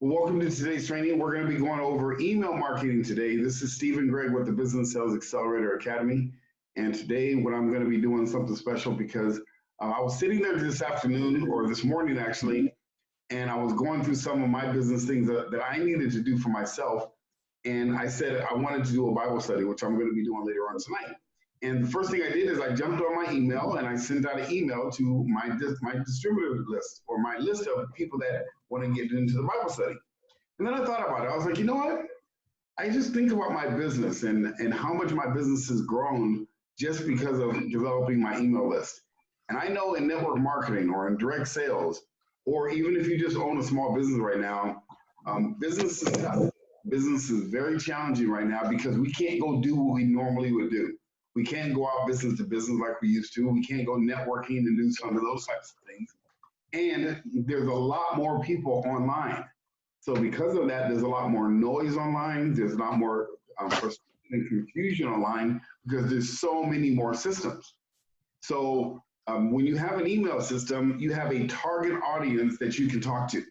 Well, welcome to today's training. We're going to be going over email marketing today. This is Steve and Gregg with the Business Sales Accelerator Academy. And today, what I'm going to be doing something special because I was sitting there this afternoon or this morning actually, and I was going through some of my business things that I needed to do for myself. And I said I wanted to do a Bible study, which I'm going to be doing later on tonight. And the first thing I did is I jumped on my email and I sent out an email to my distributor list, or my list of people that want to get into the Bible study. And then I thought about it. I was like, you know what? I just think about my business and how much my business has grown just because of developing my email list. And I know in network marketing or in direct sales, or even if you just own a small business right now, business is tough. Business is very challenging right now because we can't go do what we normally would do. We can't go out business to business like we used to. We can't go networking and do some of those types of things. And there's a lot more people online. So because of that, there's a lot more noise online. There's a lot more frustration and confusion online because there's so many more systems. So when you have an email system, you have a target audience that you can talk to.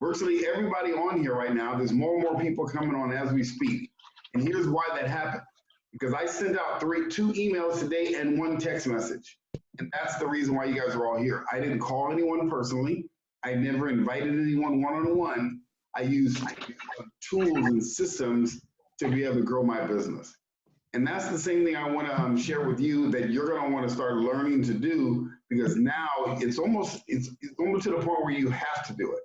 Virtually everybody on here right now, there's more and more people coming on as we speak. And here's why that happened. Because I sent out two emails today and one text message. And that's the reason why you guys are all here. I didn't call anyone personally. I never invited anyone one-on-one. I use tools and systems to be able to grow my business. And that's the same thing I want to share with you that you're going to want to start learning to do, because now it's almost to the point where you have to do it.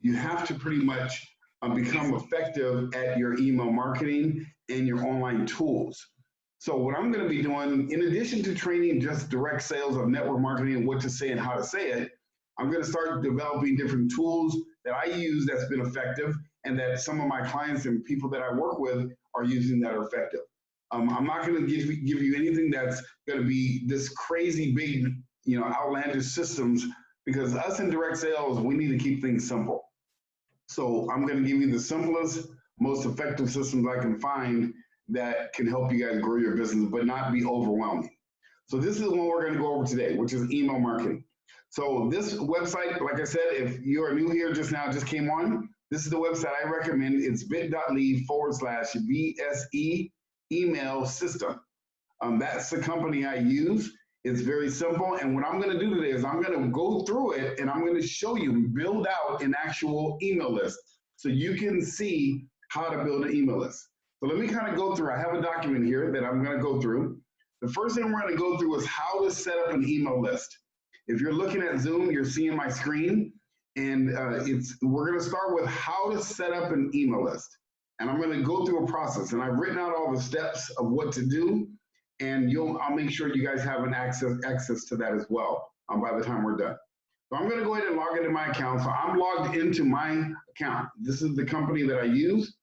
You have to pretty much become effective at your email marketing and your online tools. So what I'm going to be doing, in addition to training just direct sales of network marketing and what to say and how to say it, I'm going to start developing different tools that I use that's been effective and that some of my clients and people that I work with are using that are effective. I'm not going to give you anything that's going to be this crazy big, outlandish systems, because us in direct sales, we need to keep things simple. So I'm going to give you the simplest, most effective systems I can find that can help you guys grow your business, but not be overwhelming. So this is the one we're going to go over today, which is email marketing. So this website, like I said, if you are new here just came on, this is the website I recommend. It's bit.ly/BSE email system. That's the company I use. It's very simple. And what I'm going to do today is I'm going to go through it and I'm going to show you, build out an actual email list so you can see how to build an email list. So let me kind of go through. I have a document here that I'm going to go through. The first thing we're going to go through is how to set up an email list. If you're looking at Zoom, you're seeing my screen, and we're going to start with how to set up an email list. And I'm going to go through a process, and I've written out all the steps of what to do, and I'll make sure you guys have an access to that as well by the time we're done. So I'm going to go ahead and log into my account. So I'm logged into my account. This is the company that I use,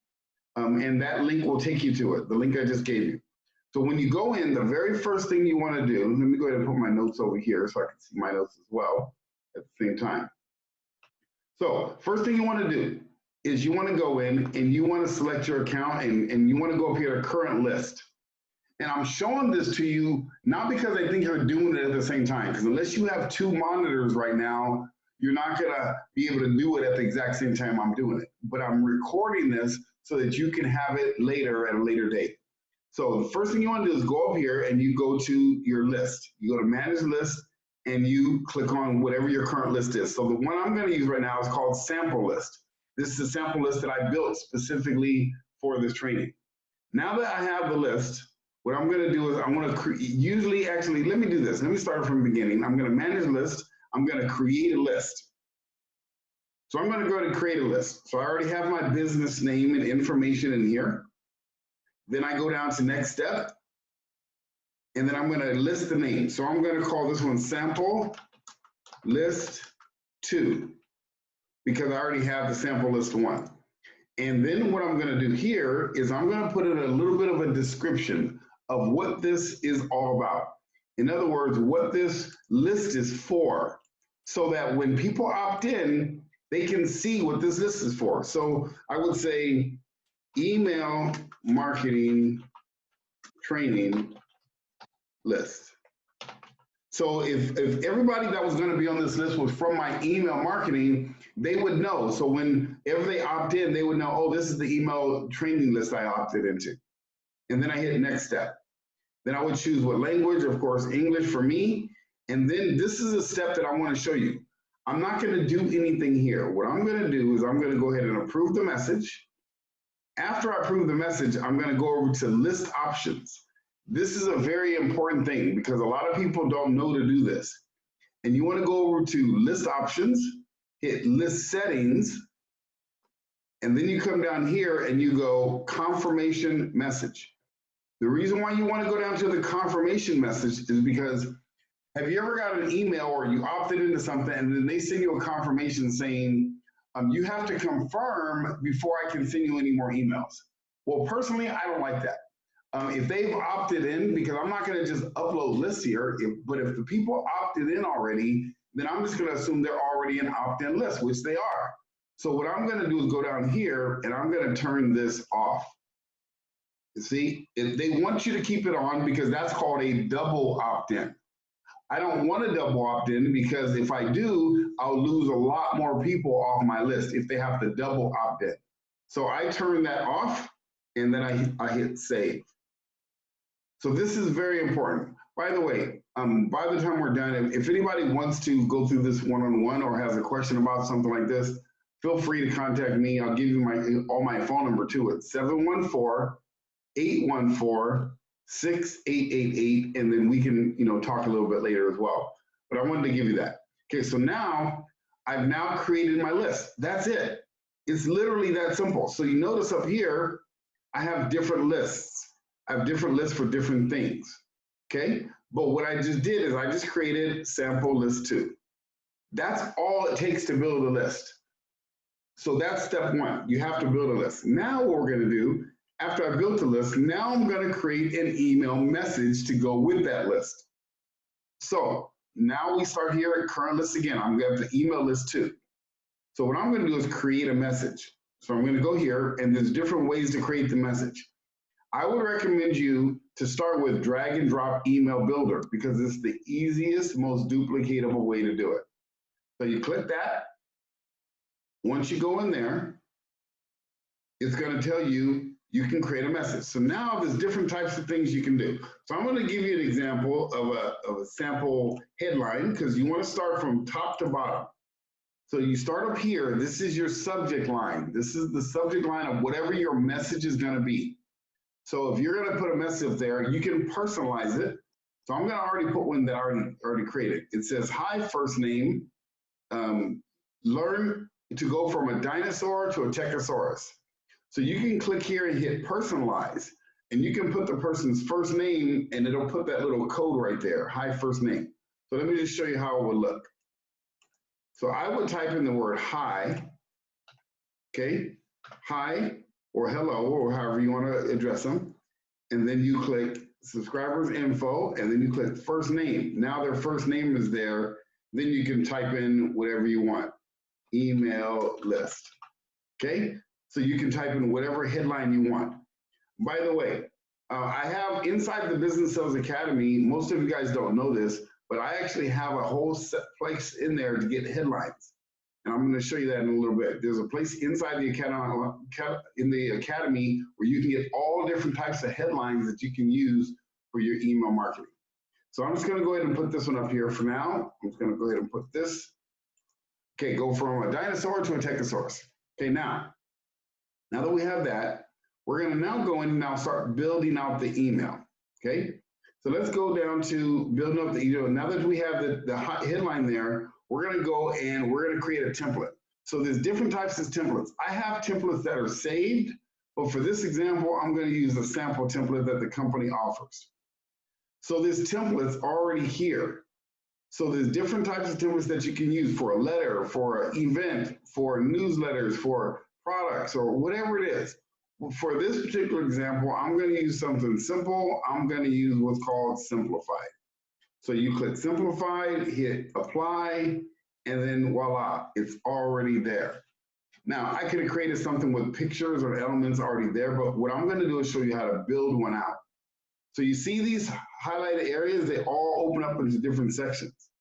and that link will take you to it, the link I just gave you. So when you go in, the very first thing you want to do, let me go ahead and put my notes over here so I can see my notes as well at the same time. So first thing you want to do is you want to go in and you want to select your account and you want to go up here to current list. And I'm showing this to you not because I think you're doing it at the same time, because unless you have two monitors right now, you're not going to be able to do it at the exact same time I'm doing it. But I'm recording this so that you can have it later at a later date. So the first thing you want to do is go up here and you go to your list. You go to manage list and you click on whatever your current list is. So the one I'm going to use right now is called sample list. This is a sample list that I built specifically for this training. Now that I have the list, what I'm going to do is I'm going to let me do this. Let me start from the beginning. I'm going to manage list. I'm going to create a list. So I'm going to go ahead and create a list. So I already have my business name and information in here. Then I go down to next step, and then I'm going to list the name. So I'm going to call this one sample list 2, because I already have the sample list 1. And then what I'm going to do here is I'm going to put in a little bit of a description of what this is all about. In other words, what this list is for, so that when people opt in, they can see what this list is for. So I would say email marketing training list. So if everybody that was going to be on this list was from my email marketing, they would know. So whenever they opt in, they would know, oh, this is the email training list I opted into. And then I hit next step. Then I would choose what language, of course, English for me. And then this is a step that I want to show you. I'm not going to do anything here. What I'm going to do is I'm going to go ahead and approve the message. After I approve the message, I'm going to go over to list options. This is a very important thing because a lot of people don't know to do this. And you want to go over to list options, hit list settings, and then you come down here and you go confirmation message. The reason why you want to go down to the confirmation message is because have you ever got an email or you opted into something and then they send you a confirmation saying, you have to confirm before I can send you any more emails? Well, personally, I don't like that. If they've opted in, because I'm not going to just upload lists here, but if the people opted in already, then I'm just going to assume they're already in opt-in list, which they are. So what I'm going to do is go down here and I'm going to turn this off. You see, they want you to keep it on because that's called a double opt-in. I don't want to double opt-in because if I do, I'll lose a lot more people off my list if they have to double opt-in. So I turn that off and then I hit save. So this is very important. By the way, by the time we're done, if anybody wants to go through this one-on-one or has a question about something like this, feel free to contact me. I'll give you all my phone number too. It's 714-814-6888, and then we can talk a little bit later as well. But I wanted to give you that. Okay, so now I've now created my list. That's it. It's literally that simple. So you notice up here, I have different lists. I have different lists for different things, okay? But what I just did is I just created sample list 2. That's all it takes to build a list. So that's step 1. You have to build a list. Now what we're going to do, after I built the list, now I'm going to create an email message to go with that list. So now we start here at current list again. I'm going to have the email list 2. So what I'm going to do is create a message. So I'm going to go here, and there's different ways to create the message. I would recommend you to start with drag and drop email builder because it's the easiest, most duplicatable way to do it. So you click that. Once you go in there, it's going to tell you you can create a message. So now there's different types of things you can do. So I'm going to give you an example of a sample headline because you want to start from top to bottom. So you start up here. This is your subject line. This is the subject line of whatever your message is going to be. So if you're going to put a message there, you can personalize it. So I'm going to already put one that I already created. It says, hi, first name, learn to go from a dinosaur to a Techosaurus. So you can click here and hit personalize, and you can put the person's first name, and it'll put that little code right there, hi, first name. So let me just show you how it would look. So I would type in the word hi, okay, hi, or hello, or however you want to address them. And then you click subscribers info, and then you click first name. Now their first name is there. Then you can type in whatever you want, email list, okay? So you can type in whatever headline you want. By the way, I have inside the Business Sales Academy, most of you guys don't know this, but I actually have a whole set place in there to get headlines. And I'm going to show you that in a little bit. There's a place inside the academy where you can get all different types of headlines that you can use for your email marketing. So I'm just going to go ahead and put this one up here for now. I'm just going to go ahead and put this. Okay, go from a dinosaur to a Techosaurus. Okay, now that we have that, we're going to now go in and now start building out the email. Okay, so let's go down to building up the email. Now that we have the headline there, we're going to go and we're going to create a template. So there's different types of templates. I have templates that are saved, but for this example, I'm going to use a sample template that the company offers. So this template's already here. So there's different types of templates that you can use for a letter, for an event, for newsletters, for products, or whatever it is. For this particular example, I'm going to use something simple. I'm going to use what's called simplified. So you click simplified, hit apply, and then voila, it's already there. Now, I could have created something with pictures or elements already there, but what I'm going to do is show you how to build one out. So you see these highlighted areas, they all open up into different sections.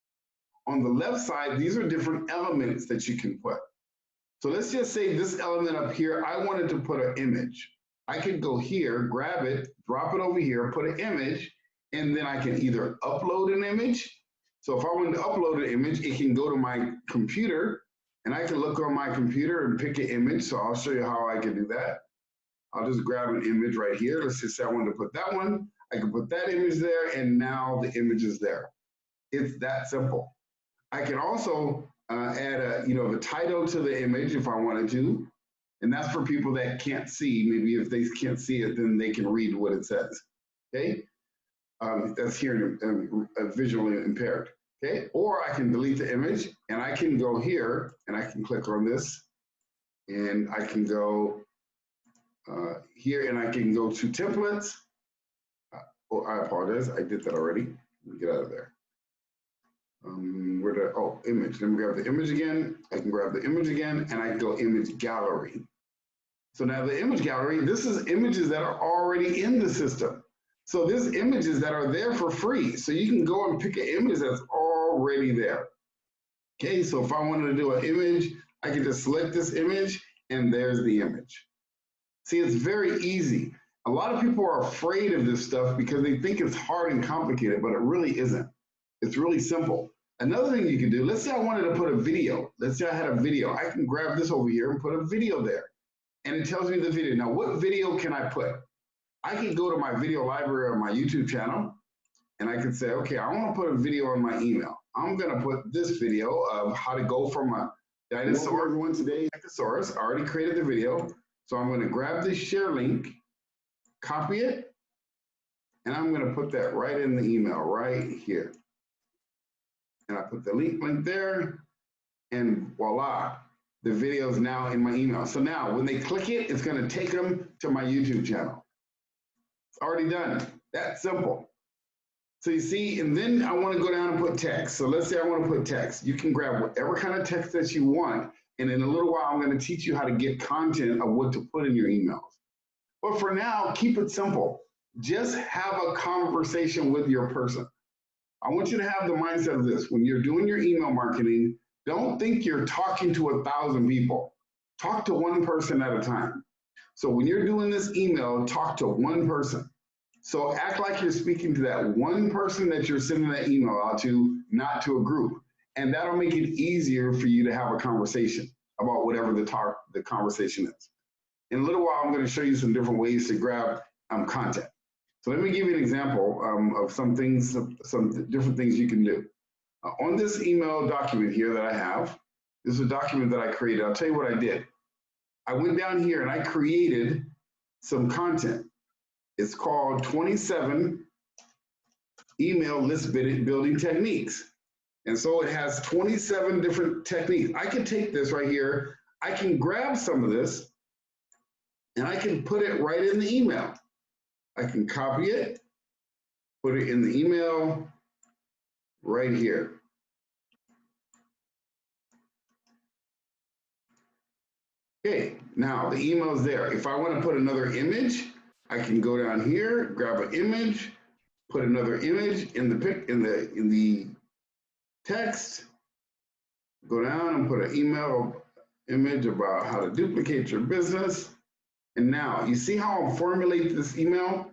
On the left side, these are different elements that you can put. So let's just say this element up here, I wanted to put an image. I could go here, grab it, drop it over here, put an image, and then I can either upload an image. So if I wanted to upload an image, it can go to my computer, and I can look on my computer and pick an image. So I'll show you how I can do that. I'll just grab an image right here. Let's just say I wanted to put that one. I can put that image there, and now the image is there. It's that simple. I can also add the title to the image if I wanted to. And that's for people that can't see. Maybe if they can't see it, then they can read what it says. Okay? That's hearing visually impaired. Okay? Or I can delete the image, and I can go here, and I can click on this, and I can go here, and I can go to templates. Oh, I apologize. I did that already. Let me get out of there. Image. Let me grab the image again. I can grab the image again, and I can go image gallery. So now the image gallery, this is images that are already in the system. So there's images that are there for free. So you can go and pick an image that's already there. Okay, so if I wanted to do an image, I can just select this image, and there's the image. See, it's very easy. A lot of people are afraid of this stuff because they think it's hard and complicated, but it really isn't. It's really simple. Another thing you can do, let's say I wanted to put a video. Let's say I had a video. I can grab this over here and put a video there. And it tells me the video. Now, what video can I put? I can go to my video library on my YouTube channel, and I can say, okay, I want to put a video on my email. I'm going to put this video of how to go from a dinosaur. Everyone today, Stegosaurus. I already created the video. So I'm going to grab this share link, copy it, and I'm going to put that right in the email right here. And I put the link there, and voila, the video is now in my email. So now when they click it, it's going to take them to my YouTube channel. It's already done. That's simple. So you see, and then I want to go down and put text. So let's say I want to put text. You can grab whatever kind of text that you want. And in a little while, I'm going to teach you how to get content of what to put in your emails. But for now, keep it simple. Just have a conversation with your person. I want you to have the mindset of this. When you're doing your email marketing, don't think you're talking to 1,000 people. Talk to one person at a time. So when you're doing this email, talk to one person. So act like you're speaking to that one person that you're sending that email out to, not to a group. And that'll make it easier for you to have a conversation about whatever the conversation is. In a little while, I'm going to show you some different ways to grab content. So let me give you an example of some things, some different things you can do. On this email document here that I have, this is a document that I created. I'll tell you what I did. I went down here and I created some content. It's called 27 email list building techniques. And so it has 27 different techniques. I can take this right here. I can grab some of this and I can put it right in the email. I can copy it, put it in the email right here. Okay, now the email is there. If I want to put another image, I can go down here, grab an image, put another image in the text, go down and put an email image about how to duplicate your business. And now you see how I'll formulate this email?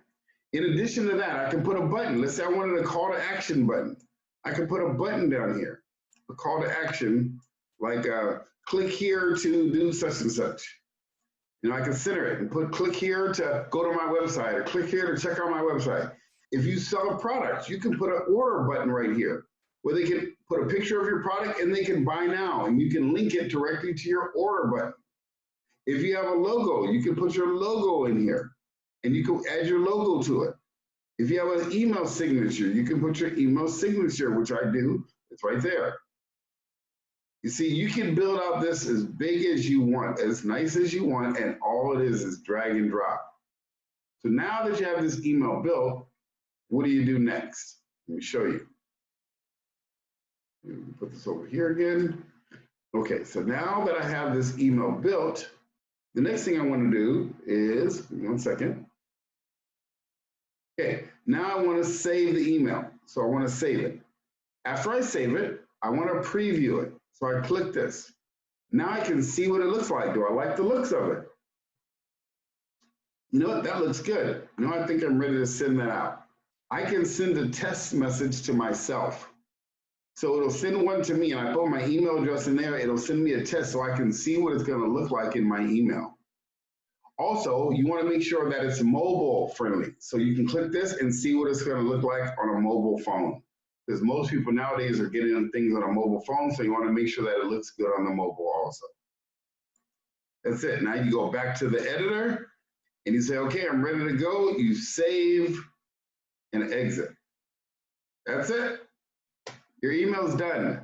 In addition to that, I can put a button. Let's say I wanted a call to action button. I can put a button down here, a call to action, like click here to do such and such. You know, I can center it and put click here to go to my website or click here to check out my website. If you sell a product, you can put an order button right here where they can put a picture of your product and they can buy now, and you can link it directly to your order button. If you have a logo, you can put your logo in here and you can add your logo to it. If you have an email signature, you can put your email signature, which I do. It's right there. You see, you can build out this as big as you want, as nice as you want, and all it is drag and drop. So now that you have this email built, what do you do next? Let me show you. Put this over here again. Okay, so now that I have this email built, the next thing I want to do is, one second. Okay, now I want to save the email. So I want to save it. After I save it, I want to preview it. So I click this. Now I can see what it looks like. Do I like the looks of it? You know what? That looks good. You know, I think I'm ready to send that out. I can send a test message to myself. So it'll send one to me, and I put my email address in there. It'll send me a test so I can see what it's going to look like in my email. Also, you want to make sure that it's mobile friendly. So you can click this and see what it's going to look like on a mobile phone. Because most people nowadays are getting things on a mobile phone, so you want to make sure that it looks good on the mobile also. That's it. Now you go back to the editor and you say, okay, I'm ready to go. You save and exit. That's it. Your email is done.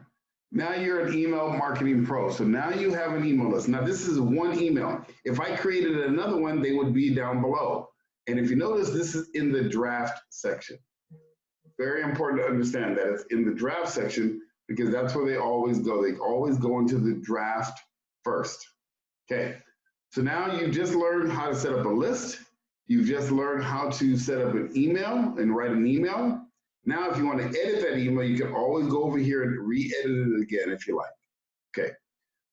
Now you're an email marketing pro. So now you have an email list. Now this is one email. If I created another one, they would be down below. And if you notice, this is in the draft section. Very important to understand that it's in the draft section because that's where they always go. They always go into the draft first. Okay, so now you just learned how to set up a list. You've just learned how to set up an email and write an email. Now, if you want to edit that email, you can always go over here and re-edit it again if you like. Okay,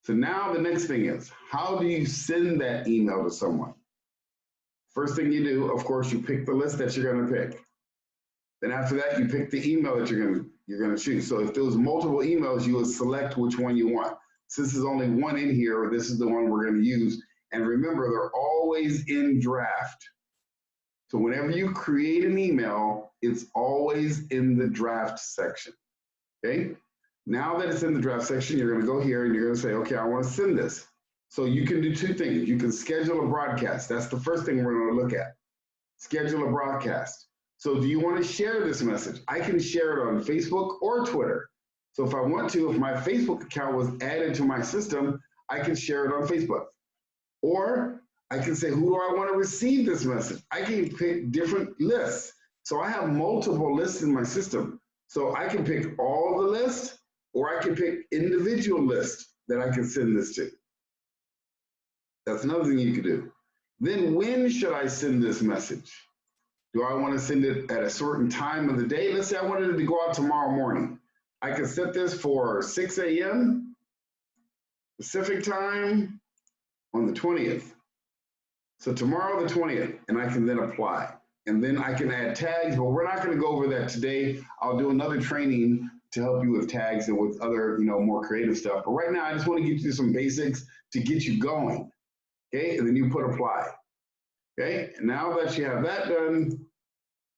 so now the next thing is, how do you send that email to someone? First thing you do, of course, you pick the list that you're going to pick. Then after that, you pick the email that you're going to choose. So if there was multiple emails, you would select which one you want. Since there's only one in here, this is the one we're going to use. And remember, they're always in draft. So whenever you create an email, it's always in the draft section. Okay? Now that it's in the draft section, you're going to go here and you're going to say, okay, I want to send this. So you can do two things. You can schedule a broadcast. That's the first thing we're going to look at. Schedule a broadcast. So do you want to share this message? I can share it on Facebook or Twitter. So if I want to, if my Facebook account was added to my system, I can share it on Facebook. Or I can say, who do I want to receive this message? I can pick different lists. So I have multiple lists in my system. So I can pick all the lists, or I can pick individual lists that I can send this to. That's another thing you can do. Then when should I send this message? Do I want to send it at a certain time of the day? Let's say I wanted it to go out tomorrow morning. I can set this for 6 a.m. Pacific time on the 20th. So tomorrow the 20th, and I can then apply. And then I can add tags, but we're not going to go over that today. I'll do another training to help you with tags and with other, more creative stuff. But right now, I just want to get you some basics to get you going. Okay, and then you put apply. Okay, and now that you have that done,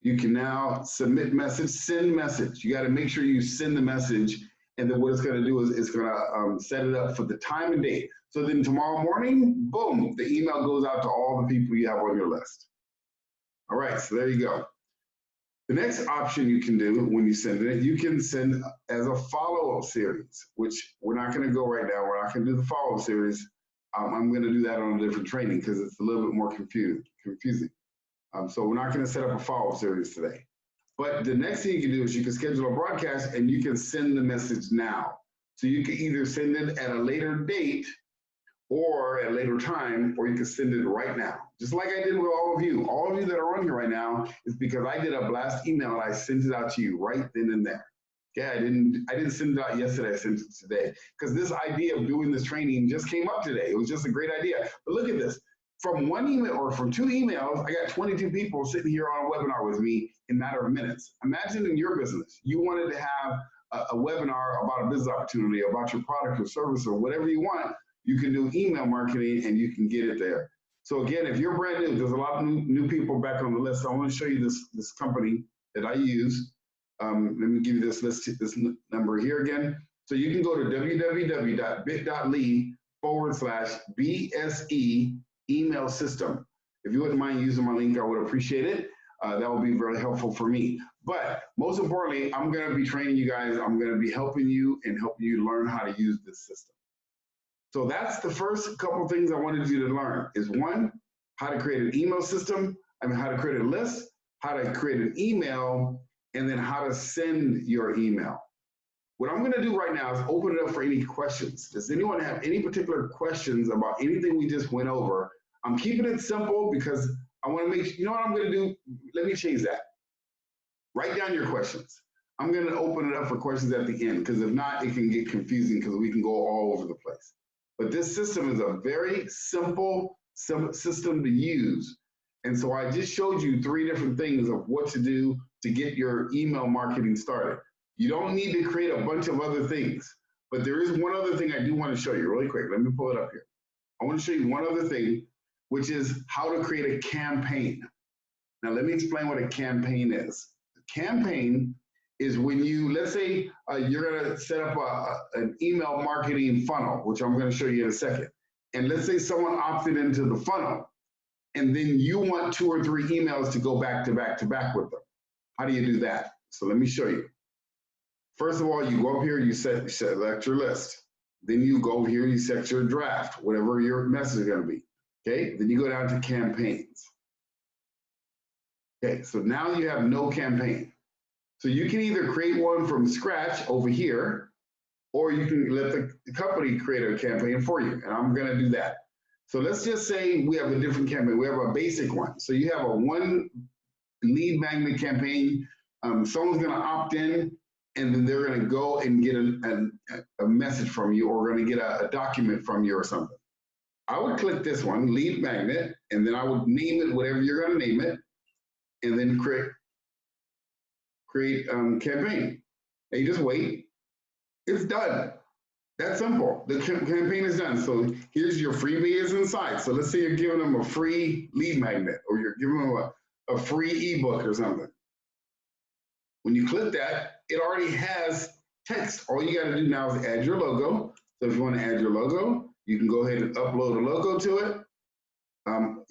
you can now submit message, send message. You got to make sure you send the message, and then what it's going to do is it's going to set it up for the time and date. So then tomorrow morning, boom, the email goes out to all the people you have on your list. All right, so there you go. The next option you can do when you send it, you can send as a follow-up series, which we're not going to go right now. We're not going to do the follow-up series. I'm going to do that on a different training because it's a little bit more confusing. So we're not going to set up a follow-up series today. But the next thing you can do is you can schedule a broadcast and you can send the message now. So you can either send it at a later date or at a later time, or you can send it right now. Just like I did with all of you. All of you that are on here right now is because I did a blast email and I sent it out to you right then and there. Yeah, I didn't send it out yesterday, I sent it today. Because this idea of doing this training just came up today. It was just a great idea. But look at this. From one email or from 2 emails, I got 22 people sitting here on a webinar with me in a matter of minutes. Imagine in your business, you wanted to have a webinar about a business opportunity, about your product or service or whatever you want. You can do email marketing and you can get it there. So again, if you're brand new, there's a lot of new people back on the list. I want to show you this company that I use. Let me give you this list, this number here again. So you can go to www.bit.ly/BSE email system. If you wouldn't mind using my link, I would appreciate it. That would be very helpful for me. But most importantly, I'm going to be training you guys. I'm going to be helping you and helping you learn how to use this system. So that's the first couple things I wanted you to learn is one, how to create an email system, how to create a list, how to create an email, and then how to send your email. What I'm going to do right now is open it up for any questions. Does anyone have any particular questions about anything we just went over? I'm keeping it simple because I want to make sure, you know what I'm going to do? Let me change that. Write down your questions. I'm going to open it up for questions at the end because if not, it can get confusing because we can go all over the place. But this system is a very simple system to use. And so I just showed you 3 different things of what to do to get your email marketing started. You don't need to create a bunch of other things, but there is one other thing I do want to show you really quick. Let me pull it up here. I want to show you one other thing, which is how to create a campaign. Now, let me explain what a campaign is. A campaign is when you, let's say you're going to set up an email marketing funnel, which I'm going to show you in a second. And let's say someone opted into the funnel, and then you want 2 or 3 emails to go back to back to back with them. How do you do that? So let me show you. First of all, you go up here, you select your list. Then you go here, you set your draft, whatever your message is going to be. Okay, then you go down to campaigns. Okay, so now you have no campaign. So you can either create one from scratch over here, or you can let the company create a campaign for you. And I'm going to do that. So let's just say we have a different campaign. We have a basic one. So you have a 1 lead magnet campaign. Someone's going to opt in, and then they're going to go and get a message from you, or going to get a document from you or something. I would click this one, lead magnet, and then I would name it whatever you're going to name it, and then create campaign. And you just wait. It's done. That's simple. The campaign is done. So here's your freebies inside. So let's say you're giving them a free lead magnet, or you're giving them a free ebook or something. When you click that, it already has text. All you got to do now is add your logo. So if you want to add your logo, you can go ahead and upload a logo to it.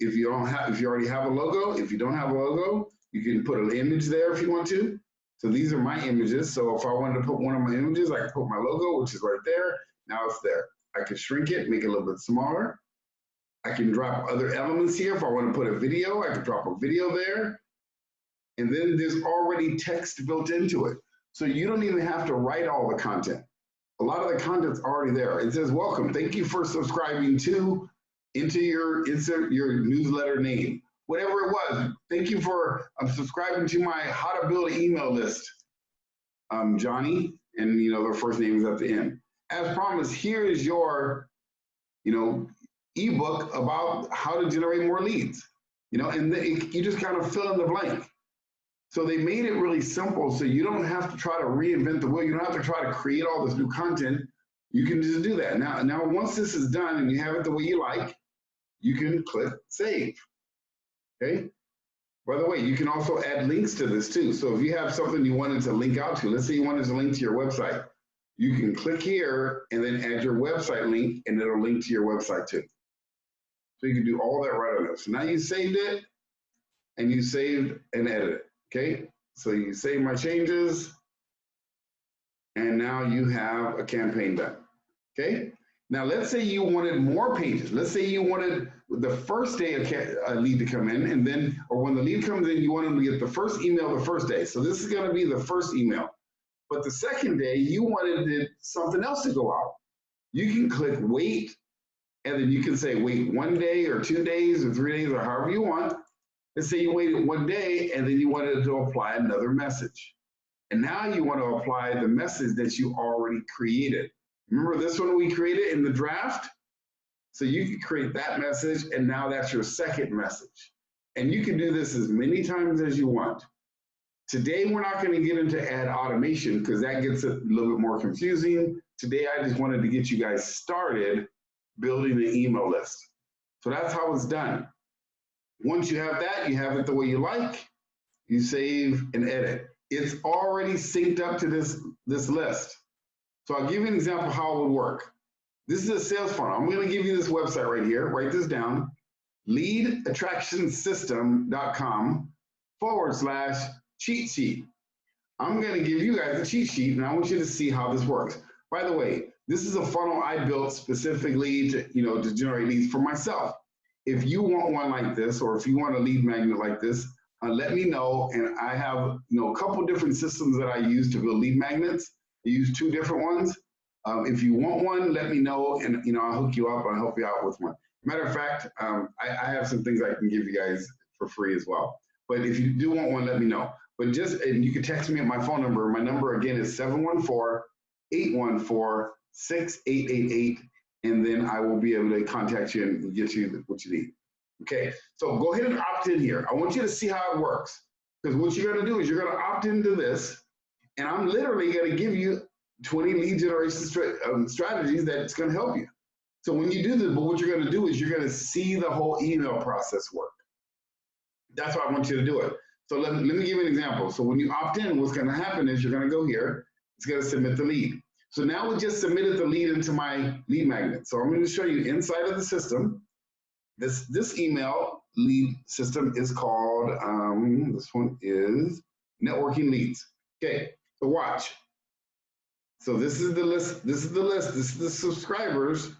If you already have a logo, if you don't have a logo, you can put an image there if you want to. So these are my images. So if I wanted to put one of my images, I can put my logo, which is right there. Now it's there. I can shrink it, make it a little bit smaller. I can drop other elements here. If I want to put a video, I can drop a video there. And then there's already text built into it. So you don't even have to write all the content. A lot of the content's already there. It says, welcome, thank you for subscribing to, insert your newsletter name. Whatever it was, thank you for subscribing to my how to build an email list. Johnny, and their first name is at the end. As promised, here is your, ebook about how to generate more leads. And you just kind of fill in the blank. So they made it really simple, so you don't have to try to reinvent the wheel. You don't have to try to create all this new content. You can just do that. Now once this is done and you have it the way you like, you can click save. Okay. By the way, you can also add links to this too. So if you have something you wanted to link out to, let's say you wanted to link to your website, you can click here and then add your website link, and it'll link to your website too. So you can do all that right on there. So now you saved it, and you saved and edited. Okay, so you save my changes, and now you have a campaign done. Okay, now let's say you wanted more pages. Let's say you wanted the first day a lead to come in, and then, or when the lead comes in, you want them to get the first email the first day. So this is going to be the first email. But the second day, you wanted something else to go out. You can click wait, and then you can say wait 1 day or 2 days or 3 days or however you want. Let's say you waited 1 day and then you wanted to apply another message. And now you want to apply the message that you already created. Remember this one we created in the draft? So you can create that message, and now that's your second message. And you can do this as many times as you want. Today, we're not going to get into ad automation because that gets a little bit more confusing. Today, I just wanted to get you guys started building an email list. So that's how it's done. Once you have that, you have it the way you like, you save and edit. It's already synced up to this list. So I'll give you an example of how it would work. This is a sales funnel. I'm going to give you this website right here. Write this down. leadattractionsystem.com/cheat sheet. I'm going to give you guys a cheat sheet, and I want you to see how this works. By the way, this is a funnel I built specifically to generate leads for myself. If you want one like this, or if you want a lead magnet like this, let me know. And I have a couple different systems that I use to build lead magnets. I use 2 different ones. If you want one, let me know, and I'll hook you up. I'll help you out with one. Matter of fact, I have some things I can give you guys for free as well. But if you do want one, let me know. But and you can text me at my phone number. My number again is 714-814-6888. and then I will be able to contact you and get you what you need. Okay, so go ahead and opt in here. I want you to see how it works, because what you're going to do is you're going to opt into this, and I'm literally going to give you 20 lead generation strategies that's going to help you. So when you do this, but what you're going to do is you're going to see the whole email process work. That's why I want you to do it. So let me give you an example. So when you opt in, what's going to happen is you're going to go here. It's going to submit the lead. So now we just submitted the lead into my lead magnet. So I'm going to show you inside of the system. This email lead system is called, this one is networking leads. Okay, so watch. So this is the list, this is the list, this is the subscribers.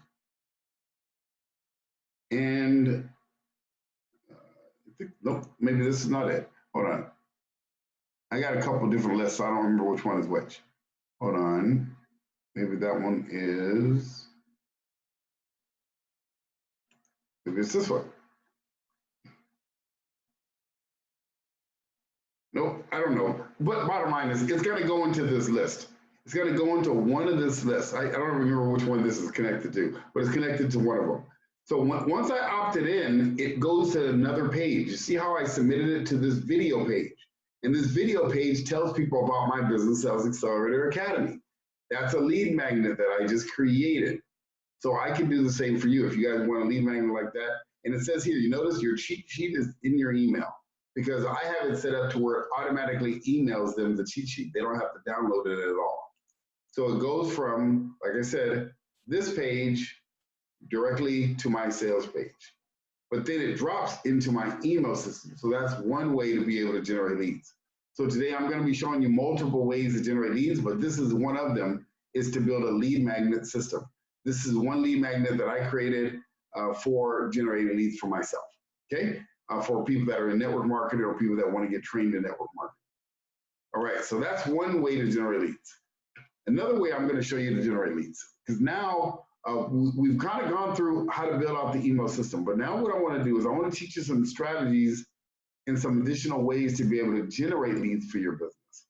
And nope, maybe this is not it. Hold on. I got a couple different lists, so I don't remember which one is which. Hold on. Maybe that one is, maybe it's this one. Nope, I don't know. But bottom line is, it's going to go into this list. It's going to go into one of this lists. I don't remember which one this is connected to, but it's connected to one of them. So once I opted in, it goes to another page. You see how I submitted it to this video page? And this video page tells people about my Business Sales Accelerator Academy. That's a lead magnet that I just created. So I can do the same for you if you guys want a lead magnet like that. And it says here, you notice your cheat sheet is in your email, because I have it set up to where it automatically emails them the cheat sheet. They don't have to download it at all. So it goes from, like I said, this page directly to my sales page. But then it drops into my email system. So that's one way to be able to generate leads. So today I'm going to be showing you multiple ways to generate leads, but this is one of them, is to build a lead magnet system. This is one lead magnet that I created for generating leads for myself, okay? For people that are in network marketing or people that want to get trained in network marketing. All right, so that's one way to generate leads. Another way I'm going to show you to generate leads, because now we've kind of gone through how to build out the email system, but now what I want to do is I want to teach you some strategies and some additional ways to be able to generate leads for your business.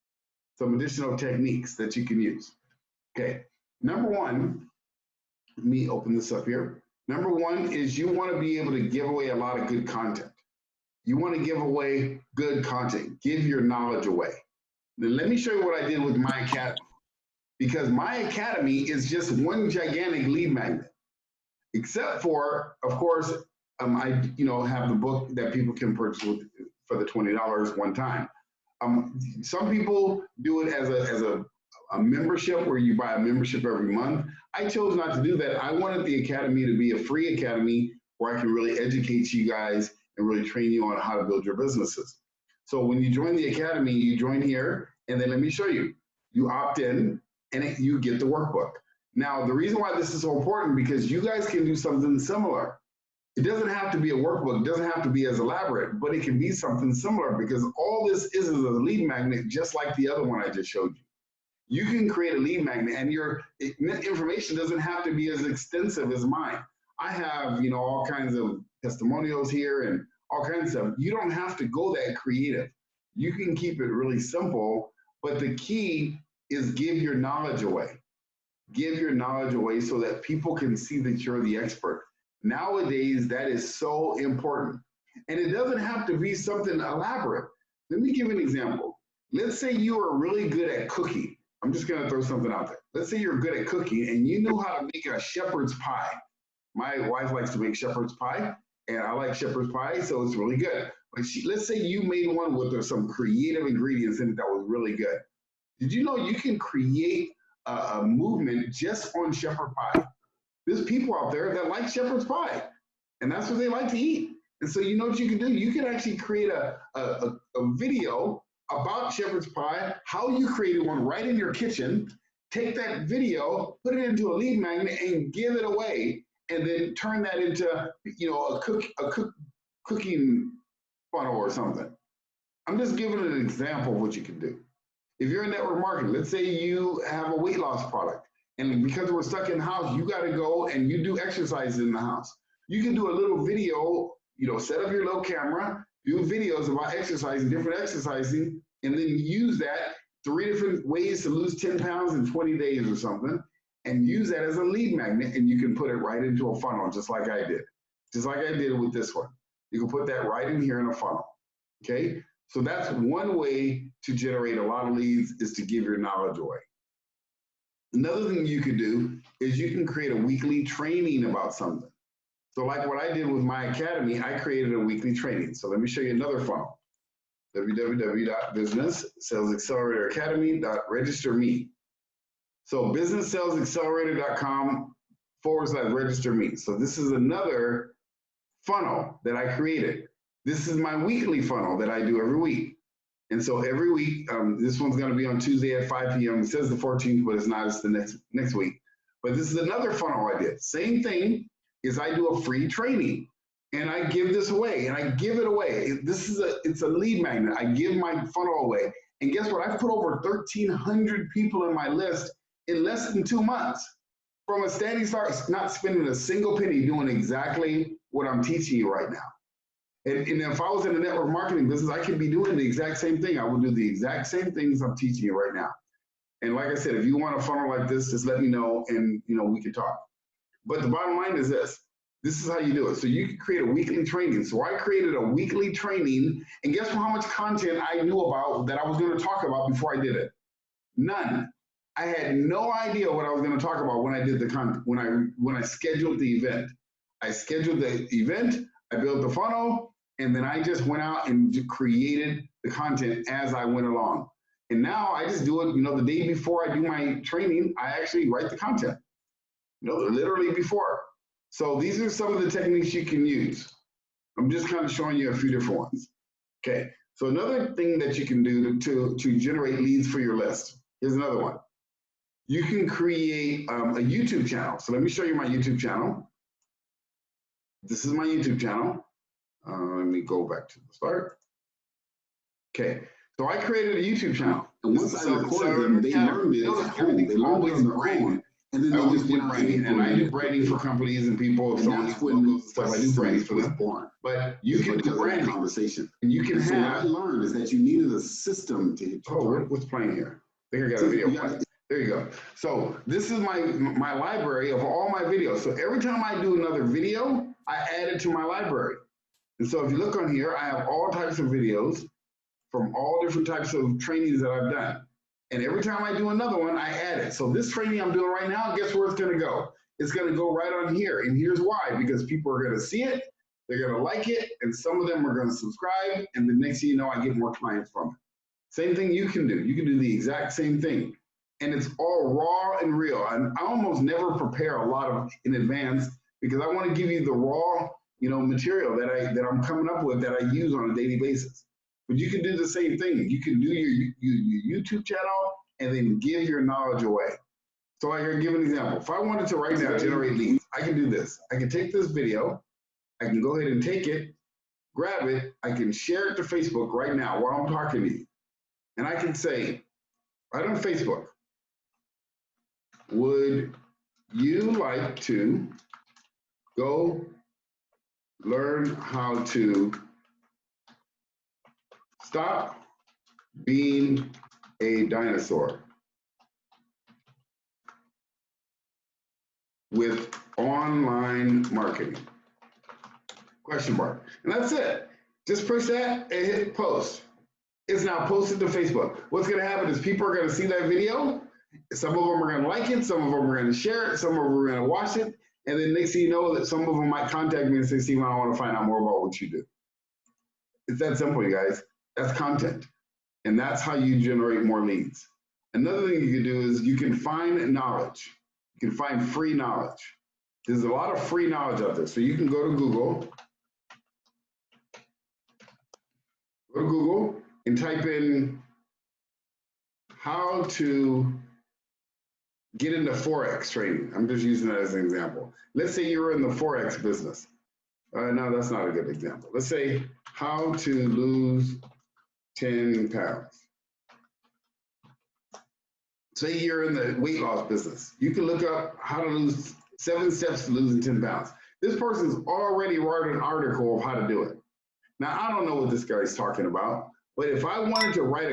Some additional techniques that you can use. Okay, number one, let me open this up here. Number one is you want to be able to give away a lot of good content. You want to give away good content, give your knowledge away. Then let me show you what I did with my academy, because my academy is just one gigantic lead magnet, except for, of course, I have the book that people can purchase for the $20 one time. Some people do it as a membership where you buy a membership every month. I chose not to do that. I wanted the academy to be a free academy where I can really educate you guys and really train you on how to build your businesses. So when you join the academy, you join here, and then let me show you. You opt in, and you get the workbook. Now, the reason why this is so important, because you guys can do something similar. It doesn't have to be a workbook. It doesn't have to be as elaborate, but it can be something similar, because all this is a lead magnet, just like the other one I just showed you. You can create a lead magnet, and your information doesn't have to be as extensive as mine. I have, all kinds of testimonials here and all kinds of stuff. You don't have to go that creative. You can keep it really simple, but the key is give your knowledge away. Give your knowledge away so that people can see that you're the expert. Nowadays, that is so important. And it doesn't have to be something elaborate. Let me give an example. Let's say you are really good at cooking. I'm just going to throw something out there. Let's say you're good at cooking and you know how to make a shepherd's pie. My wife likes to make shepherd's pie, and I like shepherd's pie, so it's really good. But let's say you made one with some creative ingredients in it that was really good. Did you know you can create a movement just on shepherd pie? There's people out there that like shepherd's pie, and that's what they like to eat. And so you know what you can do? You can actually create a video about shepherd's pie, how you created one right in your kitchen, take that video, put it into a lead magnet, and give it away, and then turn that into a cooking funnel or something. I'm just giving an example of what you can do. If you're in network marketing, let's say you have a weight loss product, and because we're stuck in the house, you got to go and you do exercises in the house. You can do a little video, set up your little camera, do videos about exercising, different exercising, and then use that 3 different ways to lose 10 pounds in 20 days or something. and use that as a lead magnet, and you can put it right into a funnel, just like I did. Just like I did with this one. You can put that right in here in a funnel, okay? So that's one way to generate a lot of leads, is to give your knowledge away. Another thing you could do is you can create a weekly training about something. So like what I did with my academy, I created a weekly training. So let me show you another funnel. www.businesssalesacceleratoracademy.register-me. So businesssalesaccelerator.com/register-me. So this is another funnel that I created. This is my weekly funnel that I do every week. And so every week, this one's going to be on Tuesday at 5 p.m. It says the 14th, but it's not. It's the next week. But this is another funnel I did. Same thing is I do a free training, and I give this away, and I give it away. It's a lead magnet. I give my funnel away, and guess what? I've put over 1,300 people in my list in less than 2 months. From a standing start, not spending a single penny, doing exactly what I'm teaching you right now. And if I was in the network marketing business, I could be doing the exact same thing. I would do the exact same things I'm teaching you right now. And like I said, if you want a funnel like this, just let me know, and we can talk. But the bottom line is this. This is how you do it. So you can create a weekly training. So I created a weekly training, and guess how much content I knew about that I was going to talk about before I did it? None. I had no idea what I was going to talk about when I did the content, when I scheduled the event. I scheduled the event, I built the funnel, and then I just went out and created the content as I went along. And now I just do it, the day before I do my training, I actually write the content, literally before. So these are some of the techniques you can use. I'm just kind of showing you a few different ones. Okay, so another thing that you can do to generate leads for your list, here's another one. You can create a YouTube channel. So let me show you my YouTube channel. This is my YouTube channel. Let me go back to the start. Okay, so I created a YouTube channel. And once I recorded them, they learned it at home. They learned it on their own. And then they just did branding. And I do branding for companies and people. So that's when stuff I do branding for them. But you can do branding conversation. And you can have. So what I learned is that you needed a system to hit your target. What's playing here? I think I got a video playing. There you go. So this is my library of all my videos. So every time I do another video, I add it to my library. And so if you look on here, I have all types of videos from all different types of trainings that I've done. And every time I do another one, I add it. So this training I'm doing right now, guess where it's going to go? It's going to go right on here. And here's why, because people are going to see it, they're going to like it, and some of them are going to subscribe. And the next thing you know, I get more clients from it. Same thing you can do. You can do the exact same thing. And it's all raw and real. And I almost never prepare a lot of in advance because I want to give you the raw, material that I'm coming up with that I use on a daily basis. But you can do the same thing. You can do your YouTube channel and then give your knowledge away. So I can give an example. If I wanted to right now generate leads, I can do this. I can take this video, I can go ahead and take it, grab it, I can share it to Facebook right now while I'm talking to you. And I can say, right on Facebook, would you like to go learn how to stop being a dinosaur with online marketing? Question mark. And that's it. Just push that and hit post. It's now posted to Facebook. What's going to happen is people are going to see that video. Some of them are going to like it. Some of them are going to share it. Some of them are going to watch it. And then next thing you know, that some of them might contact me and say, Steve, I want to find out more about what you do. It's that simple, you guys. That's content. And that's how you generate more leads. Another thing you can do is you can find knowledge. You can find free knowledge. There's a lot of free knowledge out there. So you can go to Google. Go to Google and type in how to get into Forex trading. I'm just using that as an example. Let's say you're in the Forex business. No, that's not a good example. Let's say how to lose 10 pounds. Say you're in the weight loss business. You can look up how to lose 7 steps to losing 10 pounds. This person's already wrote an article of how to do it. Now, I don't know what this guy's talking about, but if I wanted to write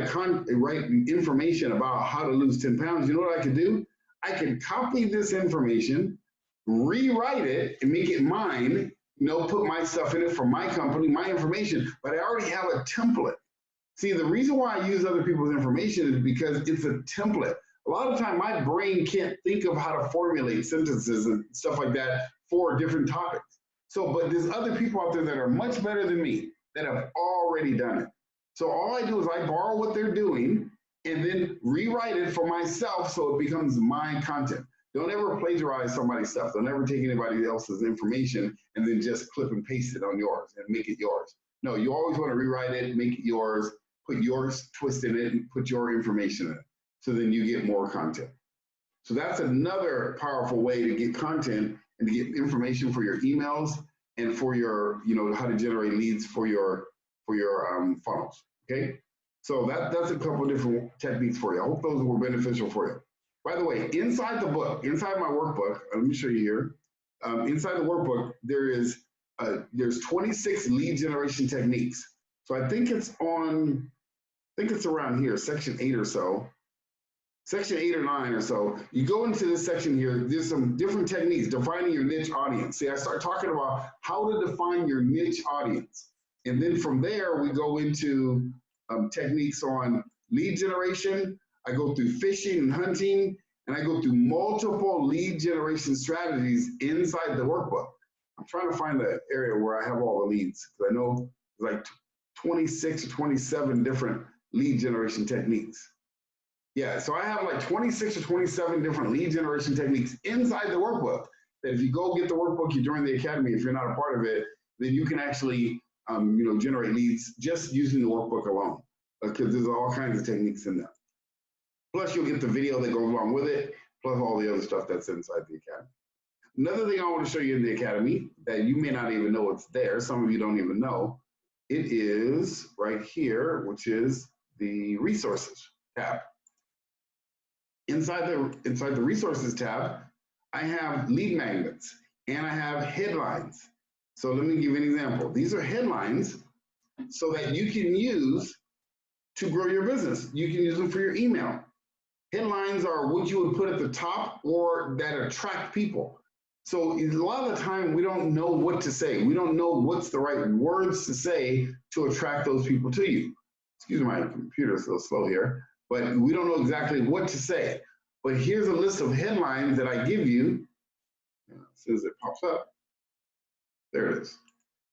information about how to lose 10 pounds, you know what I could do? I can copy this information, rewrite it, and make it mine, put my stuff in it for my company, my information, but I already have a template. See, the reason why I use other people's information is because it's a template. A lot of time my brain can't think of how to formulate sentences and stuff like that for different topics. So, but there's other people out there that are much better than me that have already done it. So all I do is I borrow what they're doing and then rewrite it for myself so it becomes my content. Don't ever plagiarize somebody's stuff. Don't ever take anybody else's information and then just clip and paste it on yours and make it yours. No, you always want to rewrite it, make it yours, put your twist in it, and put your information in it. So then you get more content. So that's another powerful way to get content and to get information for your emails and for your, how to generate leads for your funnels. Okay. So that's a couple of different techniques for you. I hope those were beneficial for you. By the way, inside the book, inside my workbook, let me show you here. Inside the workbook, there's 26 lead generation techniques. So I think it's around here, section 8 or so. Section 8 or 9 or so, you go into this section here, there's some different techniques, defining your niche audience. See, I start talking about how to define your niche audience. And then from there, we go into techniques on lead generation. I go through fishing and hunting, and I go through multiple lead generation strategies inside the workbook. I'm trying to find the area where I have all the leads, because I know there's like 26 or 27 different lead generation techniques. Yeah, so I have like 26 or 27 different lead generation techniques inside the workbook. That if you go get the workbook, you join the academy, if you're not a part of it, then you can actually generate leads just using the workbook alone, because there's all kinds of techniques in there. Plus you'll get the video that goes along with it, plus all the other stuff that's inside the academy. Another thing I want to show you in the academy that you may not even know it's there, some of you don't even know, it is right here, which is the resources tab. Inside the resources tab, I have lead magnets and I have headlines. So let me give you an example. These are headlines so that you can use to grow your business. You can use them for your email. Headlines are what you would put at the top or that attract people. So a lot of the time we don't know what to say. We don't know what's the right words to say to attract those people to you. Excuse me, my computer's a little slow here, but we don't know exactly what to say. But here's a list of headlines that I give you. As soon as it pops up, there it is.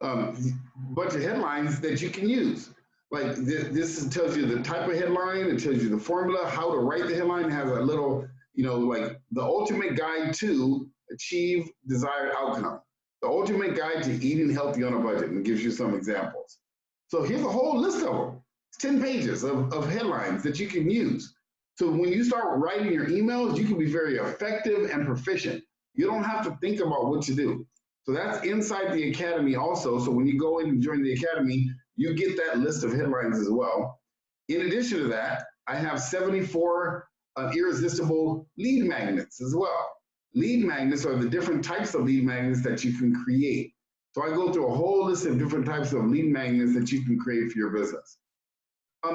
Bunch of headlines that you can use. Like this tells you the type of headline, it tells you the formula, how to write the headline. It has a little, like the ultimate guide to achieve desired outcome. The ultimate guide to eating healthy on a budget, and gives you some examples. So here's a whole list of them. It's 10 pages of headlines that you can use. So when you start writing your emails, you can be very effective and proficient. You don't have to think about what to do. So that's inside the academy also. So when you go in and join the academy, you get that list of headlines as well. In addition to that, I have 74 irresistible lead magnets as well. Lead magnets are the different types of lead magnets that you can create. So I go through a whole list of different types of lead magnets that you can create for your business.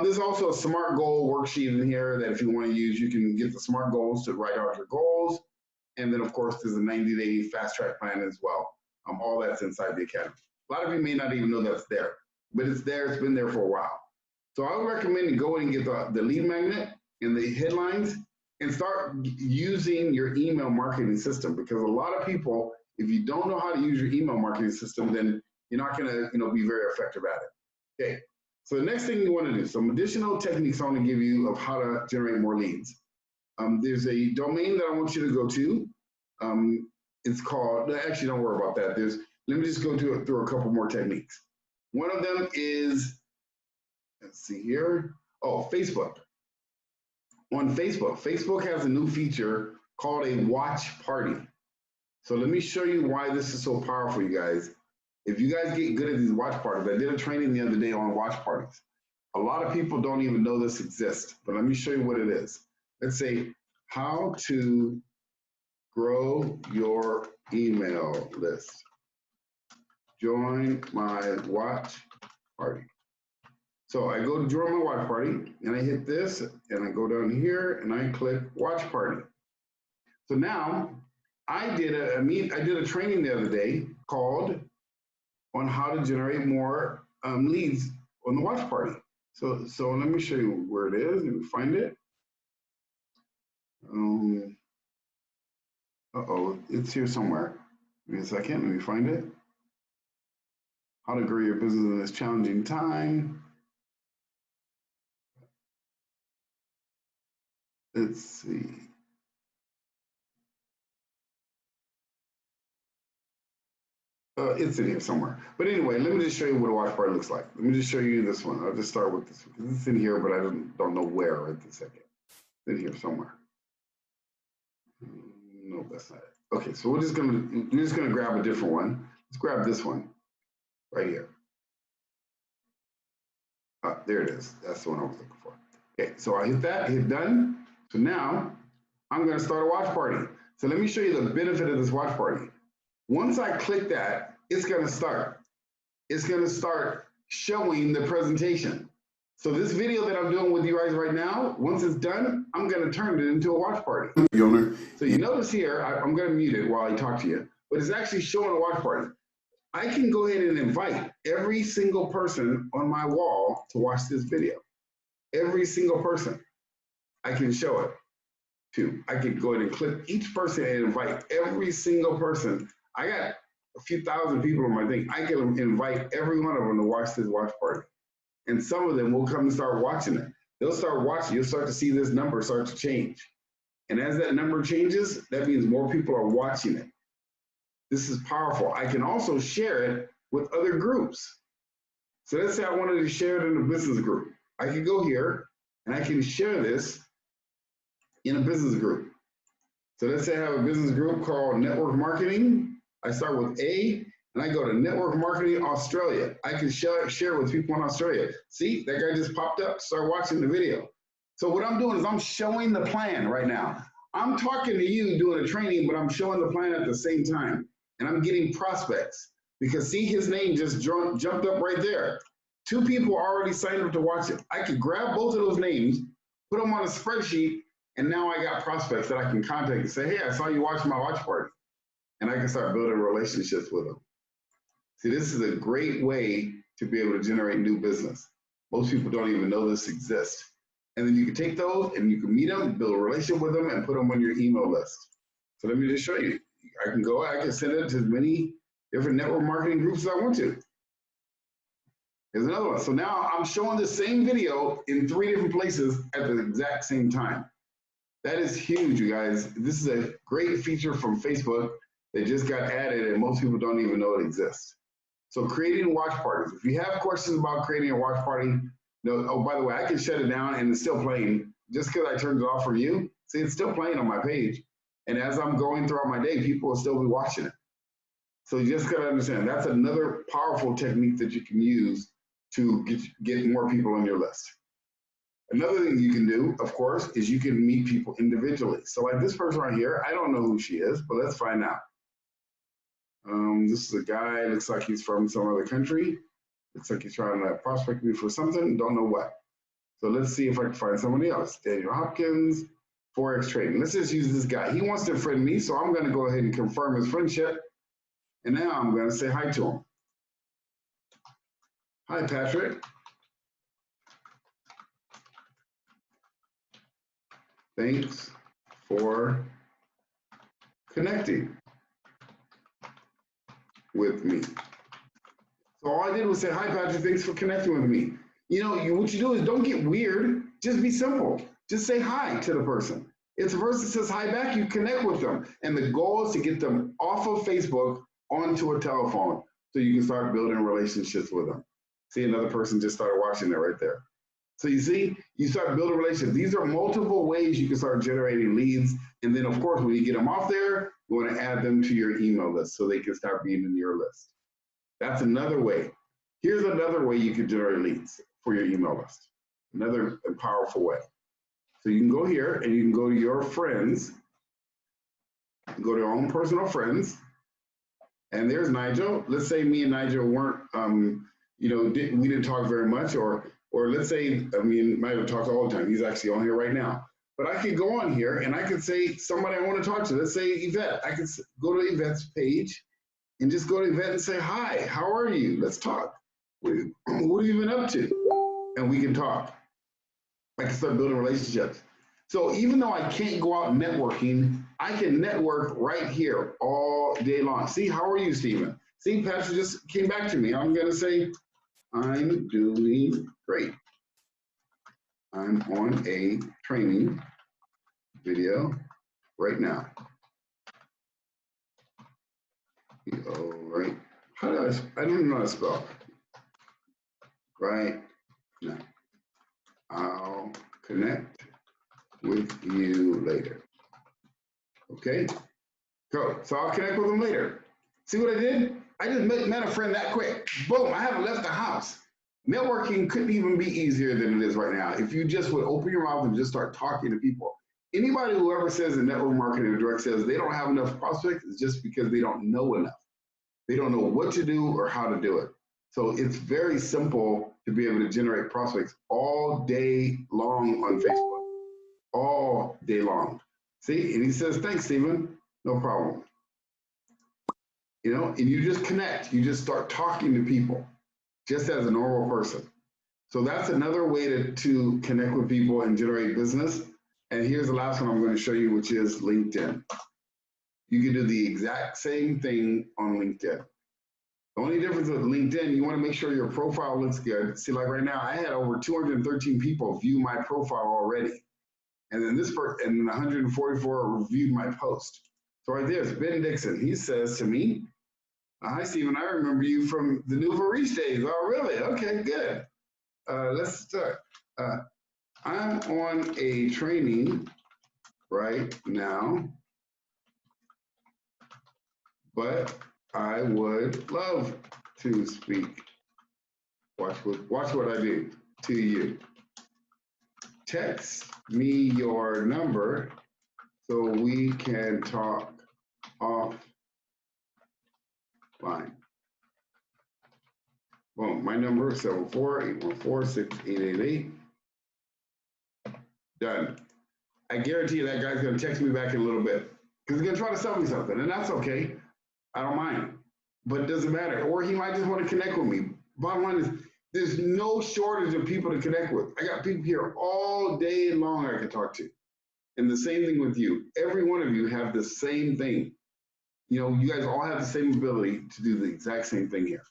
There's also a SMART goal worksheet in here that if you want to use, you can get the SMART goals to write out your goals. And then of course, there's a 90-day fast track plan as well. All that's inside the academy. A lot of you may not even know that's there, but it's there, it's been there for a while. So I would recommend you go and get the lead magnet and the headlines and start using your email marketing system, because a lot of people, if you don't know how to use your email marketing system, then you're not gonna be very effective at it. Okay, so the next thing you wanna do, some additional techniques I wanna give you of how to generate more leads. There's a domain that I want you to go to. It's called, actually don't worry about that. Let me just go through a couple more techniques. One of them is, let's see here. Oh, Facebook. On Facebook, Facebook has a new feature called a watch party. So let me show you why this is so powerful, you guys. If you guys get good at these watch parties, I did a training the other day on watch parties. A lot of people don't even know this exists, but let me show you what it is. Let's say how to grow your email list. Join my watch party. So I go to join my watch party and I hit this and I go down here and I click watch party. So now I did a training the other day called on how to generate more leads on the watch party. So let me show you where it is and find it. It's here somewhere. Give me a second, let me find it. How to grow your business in this challenging time. Let's see. It's in here somewhere. But anyway, let me just show you what a watch party looks like. Let me just show you this one. I'll just start with this one because it's in here, but I don't know where at this second. It's in here somewhere. No, that's not it. Okay, so we're just gonna grab a different one. Let's grab this one right here. There it is. That's the one I was looking for. Okay, so I hit that, hit done. So now I'm gonna start a watch party. So let me show you the benefit of this watch party. Once I click that, it's gonna start. It's gonna start showing the presentation. So this video that I'm doing with you guys right now, once it's done, I'm gonna turn it into a watch party. So you notice here, I'm gonna mute it while I talk to you, but it's actually showing a watch party. I can go ahead and invite every single person on my wall to watch this video. Every single person I can show it to. I can go ahead and click each person and invite every single person. I got a few thousand people on my thing. I can invite every one of them to watch this watch party. And some of them will come and start watching it. They'll start watching. You'll start to see this number start to change. And as that number changes, that means more people are watching it. This is powerful. I can also share it with other groups. So let's say I wanted to share it in a business group. I can go here and I can share this in a business group. So let's say I have a business group called Network Marketing. I start with A and I go to Network Marketing Australia. I can share with people in Australia. See, that guy just popped up, start watching the video. So what I'm doing is I'm showing the plan right now. I'm talking to you doing a training, but I'm showing the plan at the same time. And I'm getting prospects because see, his name just jumped up right there. 2 people already signed up to watch it. I could grab both of those names, put them on a spreadsheet, and now I got prospects that I can contact and say, hey, I saw you watch my watch party. And I can start building relationships with them. See, this is a great way to be able to generate new business. Most people don't even know this exists. And then you can take those and you can meet them, build a relationship with them, and put them on your email list. So let me just show you. I can send it to as many different network marketing groups as I want to. Here's another one. So now I'm showing the same video in 3 different places at the exact same time. That is huge, you guys. This is a great feature from Facebook that just got added and most people don't even know it exists. So creating watch parties. If you have questions about creating a watch party, oh, by the way, I can shut it down and it's still playing. Just because I turned it off for you, see, it's still playing on my page. And as I'm going throughout my day, people will still be watching it. So you just gotta understand, that's another powerful technique that you can use to get more people on your list. Another thing you can do, of course, is you can meet people individually. So like this person right here, I don't know who she is, but let's find out. This is a guy, looks like he's from some other country. Looks like he's trying to prospect me for something, don't know what. So let's see if I can find somebody else. Daniel Hopkins, Forex trading. Let's just use this guy. He wants to friend me, so I'm going to go ahead and confirm his friendship. And now I'm going to say hi to him. Hi, Patrick. Thanks for connecting with me. So all I did was say, hi, Patrick, thanks for connecting with me. You know, what you do is don't get weird. Just be simple. Just say hi to the person. If the person says hi back, you connect with them. And the goal is to get them off of Facebook onto a telephone so you can start building relationships with them. See, another person just started watching it right there. So you see, you start building relationships. These are multiple ways you can start generating leads. And then, of course, when you get them off there, you want to add them to your email list so they can start being in your list. That's another way. Here's another way you can generate leads for your email list. Another powerful way. So you can go here and you can go to your friends, go to your own personal friends, and there's Nigel. Let's say me and Nigel weren't, we didn't talk very much, or let's say, Nigel talks all the time. He's actually on here right now. But I could go on here and I could say somebody I want to talk to. Let's say Yvette. I could go to Yvette's page and just go to Yvette and say, hi, how are you? Let's talk. What have you been up to? And we can talk. I can start building relationships. So even though I can't go out networking, I can network right here all day long. See, how are you, Stephen? See, Patrick just came back to me. I'm going to say, I'm doing great. I'm on a training video right now. Oh, right. How do I don't even know how to spell. Right now. I'll connect with you later. Okay? Go. So I'll connect with them later. See what I did? I just met a friend that quick. Boom, I haven't left the house. Networking couldn't even be easier than it is right now. If you just would open your mouth and just start talking to people. Anybody who ever says in network marketing or direct sales they don't have enough prospects is just because they don't know enough. They don't know what to do or how to do it. So it's very simple to be able to generate prospects all day long on Facebook. All day long. See, and he says, thanks, Stephen. No problem. You know, and you just connect. You just start talking to people just as a normal person. So that's another way to connect with people and generate business. And here's the last one I'm going to show you, which is LinkedIn. You can do the exact same thing on LinkedIn. The only difference with LinkedIn, you want to make sure your profile looks good. See, like right now, I had over 213 people view my profile already. And then and 144 reviewed my post. So right there, it's Ben Dixon. He says to me, hi, Stephen, I remember you from the Nouveau Riche days. Oh, really? Okay, good. Let's start. I'm on a training right now, but I would love to speak. Watch what I do to you. Text me your number so we can talk offline. Well, my number is 74814-6888. Done. I guarantee you that guy's going to text me back in a little bit because he's going to try to sell me something, and that's okay. I don't mind, but it doesn't matter. Or he might just want to connect with me. Bottom line is, there's no shortage of people to connect with. I got people here all day long I can talk to. And the same thing with you. Every one of you have the same thing. You know, you guys all have the same ability to do the exact same thing here.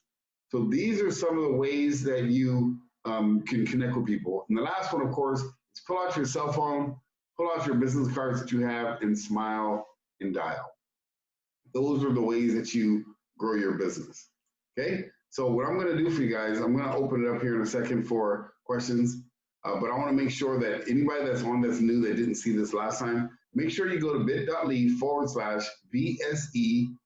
So these are some of the ways that you can connect with people. And the last one, of course, is pull out your cell phone, pull out your business cards that you have, and smile and dial. Those are the ways that you grow your business. Okay? So what I'm going to do for you guys, I'm going to open it up here in a second for questions. But I want to make sure that anybody that's on that's new that didn't see this last time, make sure you go to bit.ly/BSE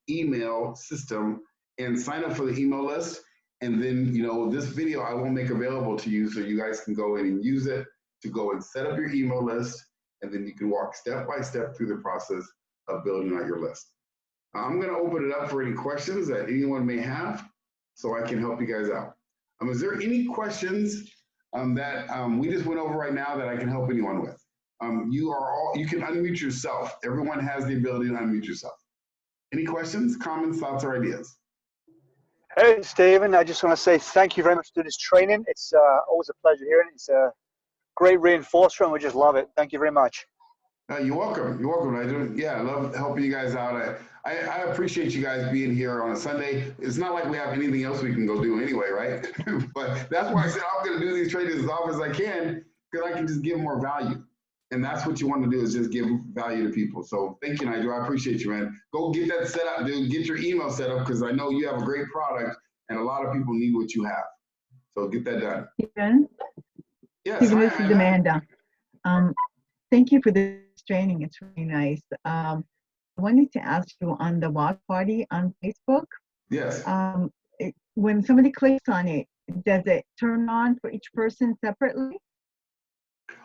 email system and sign up for the email list. And then, you know, this video I will make available to you so you guys can go in and use it to go and set up your email list. And then you can walk step by step through the process of building out your list. I'm going to open it up for any questions that anyone may have so I can help you guys out. Is there any questions that we just went over right now that I can help anyone with? You can unmute yourself. Everyone has the ability to unmute yourself. Any questions, comments, thoughts, or ideas? Hey, Stephen, I just want to say thank you very much for this training. It's always a pleasure hearing it. It's a great reinforcement. We just love it. Thank you very much. You're welcome. You're welcome. I love helping you guys out. I appreciate you guys being here on a Sunday. It's not like we have anything else we can go do anyway, right? But that's why I said I'm going to do these trainings as often as I can, because I can just give more value. And that's what you want to do, is just give value to people. So thank you, Nigel. I appreciate you, man. Go get that set up, dude. Get your email set up, because I know you have a great product and a lot of people need what you have. So get that done. Stephen? Yes. Stephen, this is Amanda. Thank you for this training. It's really nice. I wanted to ask you on the watch party on Facebook. Yes. When somebody clicks on it, does it turn on for each person separately?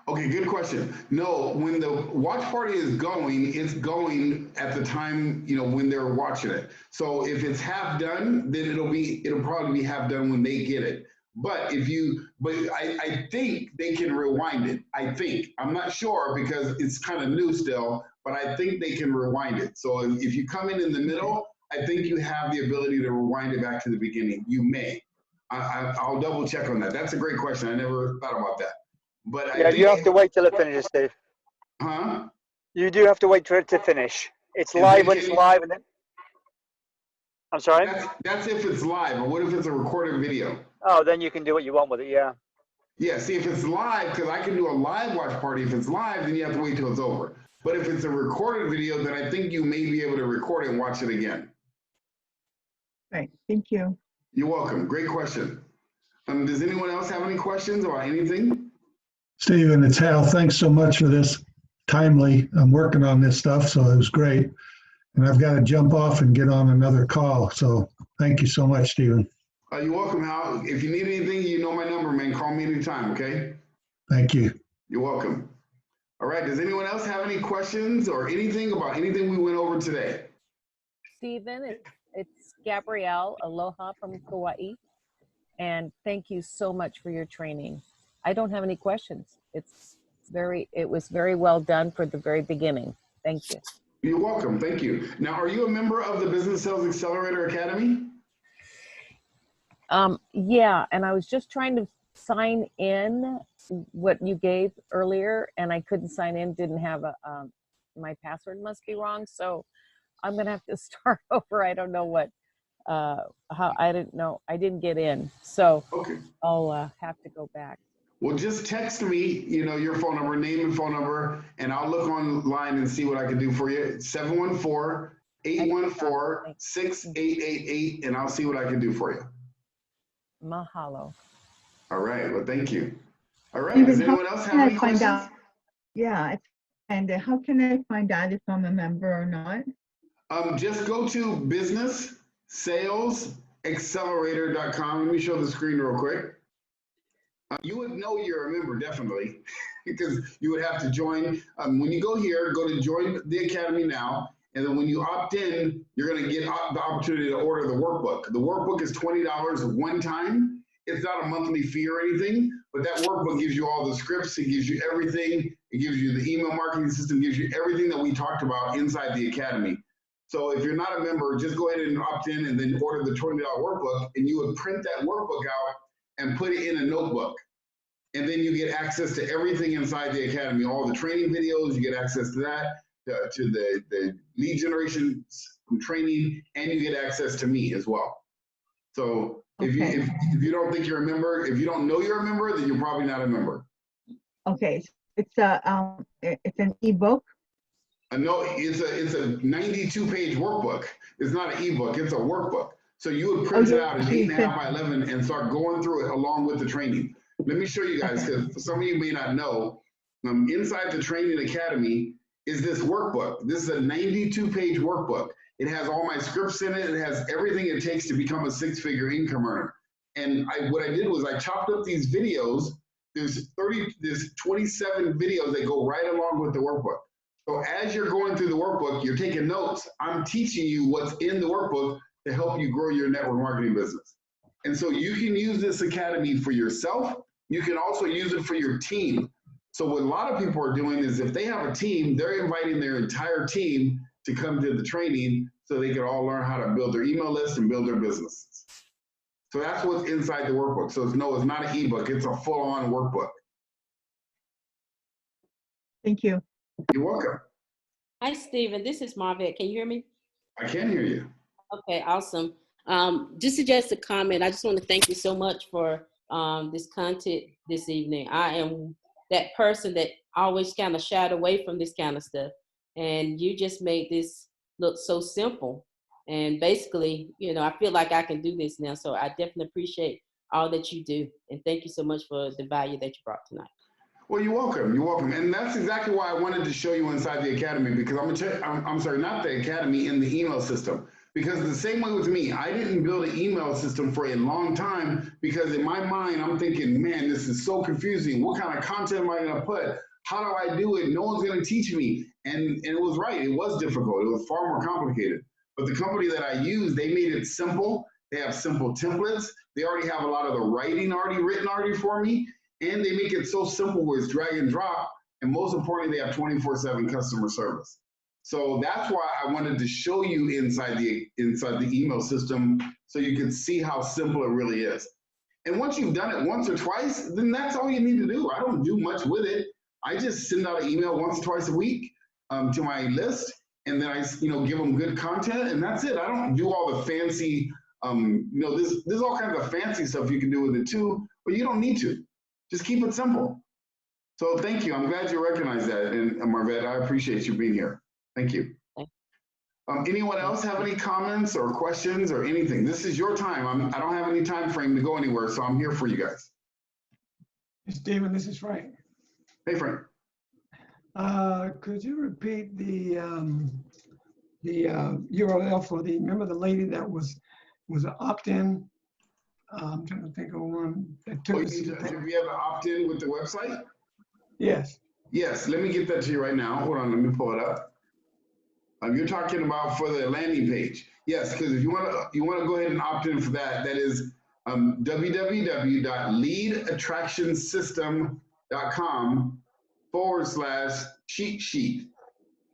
Okay, good question. No, when the watch party is going, it's going at the time, you know, when they're watching it. So if it's half done, then it'll probably be half done when they get it. But I think they can rewind it. I think. I'm not sure because it's kind of new still, but I think they can rewind it. So if you come in the middle, I think you have the ability to rewind it back to the beginning. You may. I'll double check on that. That's a great question. I never thought about that. But I Yeah, think, you have to wait till it finishes, Dave. huh? You do have to wait for it to finish. It's And live then when can it's you, live, and then I'm sorry. that's if it's live. But what if it's a recorded video? Oh, then you can do what you want with it. Yeah. Yeah, see, if it's live, because I can do a live watch party. If it's live, then you have to wait till it's over. But if it's a recorded video, then I think you may be able to record it and watch it again. Right, thank you. You're welcome. Great question. Does anyone else have any questions about anything? Stephen, it's Hal. Thanks so much for this. Timely. I'm working on this stuff, so it was great. And I've got to jump off and get on another call. So thank you so much, Stephen. You're welcome, Hal. If you need anything, you know my number, man. Call me anytime, okay? Thank you. You're welcome. All right, does anyone else have any questions or anything about anything we went over today? Stephen, it's Gabrielle, aloha from Kauai, and thank you so much for your training. I don't have any questions. It was very well done for the very beginning. Thank you. You're welcome. Thank you. Now, are you a member of the Business Sales Accelerator Academy? Yeah, and I was just trying to sign in what you gave earlier, and I couldn't sign in. Didn't have my password must be wrong, so I'm gonna have to start over. I don't know what how I didn't know. I didn't get in, so Okay. I'll have to go back. Well, just text me, your phone number, name and phone number, and I'll look online and see what I can do for you. 714-814-6888, and I'll see what I can do for you. Mahalo. All right. Well, thank you. All right. Stephen, Does anyone else have any questions? out? Yeah, and how can I find out if I'm a member or not? Just go to businesssalesaccelerator.com. Let me show the screen real quick. You would know you're a member, definitely, because you would have to join. When you go here, go to join the Academy now. And then when you opt in, you're going to get the opportunity to order the workbook. The workbook is $20 one time. It's not a monthly fee or anything, but that workbook gives you all the scripts. It gives you everything. It gives you the email marketing system, gives you everything that we talked about inside the Academy. So if you're not a member, just go ahead and opt in and then order the $20 workbook, and you would print that workbook out and put it in a notebook. And then you get access to everything inside the Academy, all the training videos, you get access to that, to the lead generation training, and you get access to me as well. So if you don't think you're a member, if you don't know you're a member, then you're probably not a member. Okay, it's an ebook. No, it's a 92-page workbook. It's not an ebook, it's a workbook. So you would print it out in 8.5 by 11 and start going through it along with the training. Let me show you guys, because some of you may not know, inside the Training Academy is this workbook. This is a 92-page workbook. It has all my scripts in it. It has everything it takes to become a six-figure income earner. And what I did was I chopped up these videos. There's 27 videos that go right along with the workbook. So as you're going through the workbook, you're taking notes. I'm teaching you what's in the workbook to help you grow your network marketing business. And so you can use this academy for yourself. You can also use it for your team. So what a lot of people are doing is if they have a team, they're inviting their entire team to come to the training so they can all learn how to build their email list and build their businesses. So that's what's inside the workbook. So it's not an ebook, it's a full-on workbook. Thank you. You're welcome. Hi, Stephen. This is Marvette. Can you hear me? I can hear you. Okay, awesome. Just a comment. I just want to thank you so much for this content this evening. I am that person that always kind of shied away from this kind of stuff. And you just made this look so simple. And basically, I feel like I can do this now. So I definitely appreciate all that you do. And thank you so much for the value that you brought tonight. Well, you're welcome. You're welcome. And that's exactly why I wanted to show you inside the academy, because I'm sorry, not the academy, in the email system. Because the same way with me, I didn't build an email system for a long time because in my mind, I'm thinking, man, this is so confusing. What kind of content am I going to put? How do I do it? No one's going to teach me. And it was right. It was difficult. It was far more complicated. But the company that I used, they made it simple. They have simple templates. They already have a lot of the writing written for me. And they make it so simple where it's drag and drop. And most importantly, they have 24/7 customer service. So that's why I wanted to show you inside the email system so you can see how simple it really is. And once you've done it once or twice, then that's all you need to do. I don't do much with it. I just send out an email once or twice a week to my list, and then I give them good content, and that's it. I don't do all the fancy, there's all kinds of fancy stuff you can do with it too, but you don't need to. Just keep it simple. So thank you. I'm glad you recognize that, and Marvette, I appreciate you being here. Thank you. Anyone else have any comments or questions or anything? This is your time. I don't have any time frame to go anywhere, so I'm here for you guys. Stephen, this is Frank. Hey, Frank. Could you repeat the URL for remember the lady that was an opt-in? I'm trying to think of one that took us. Do you have an opt-in with the website? Yes. Yes, let me get that to you right now. Hold on, let me pull it up. You're talking about for the landing page. Yes, because if you want to go ahead and opt in for that, that is www.leadattractionsystem.com/cheat sheet.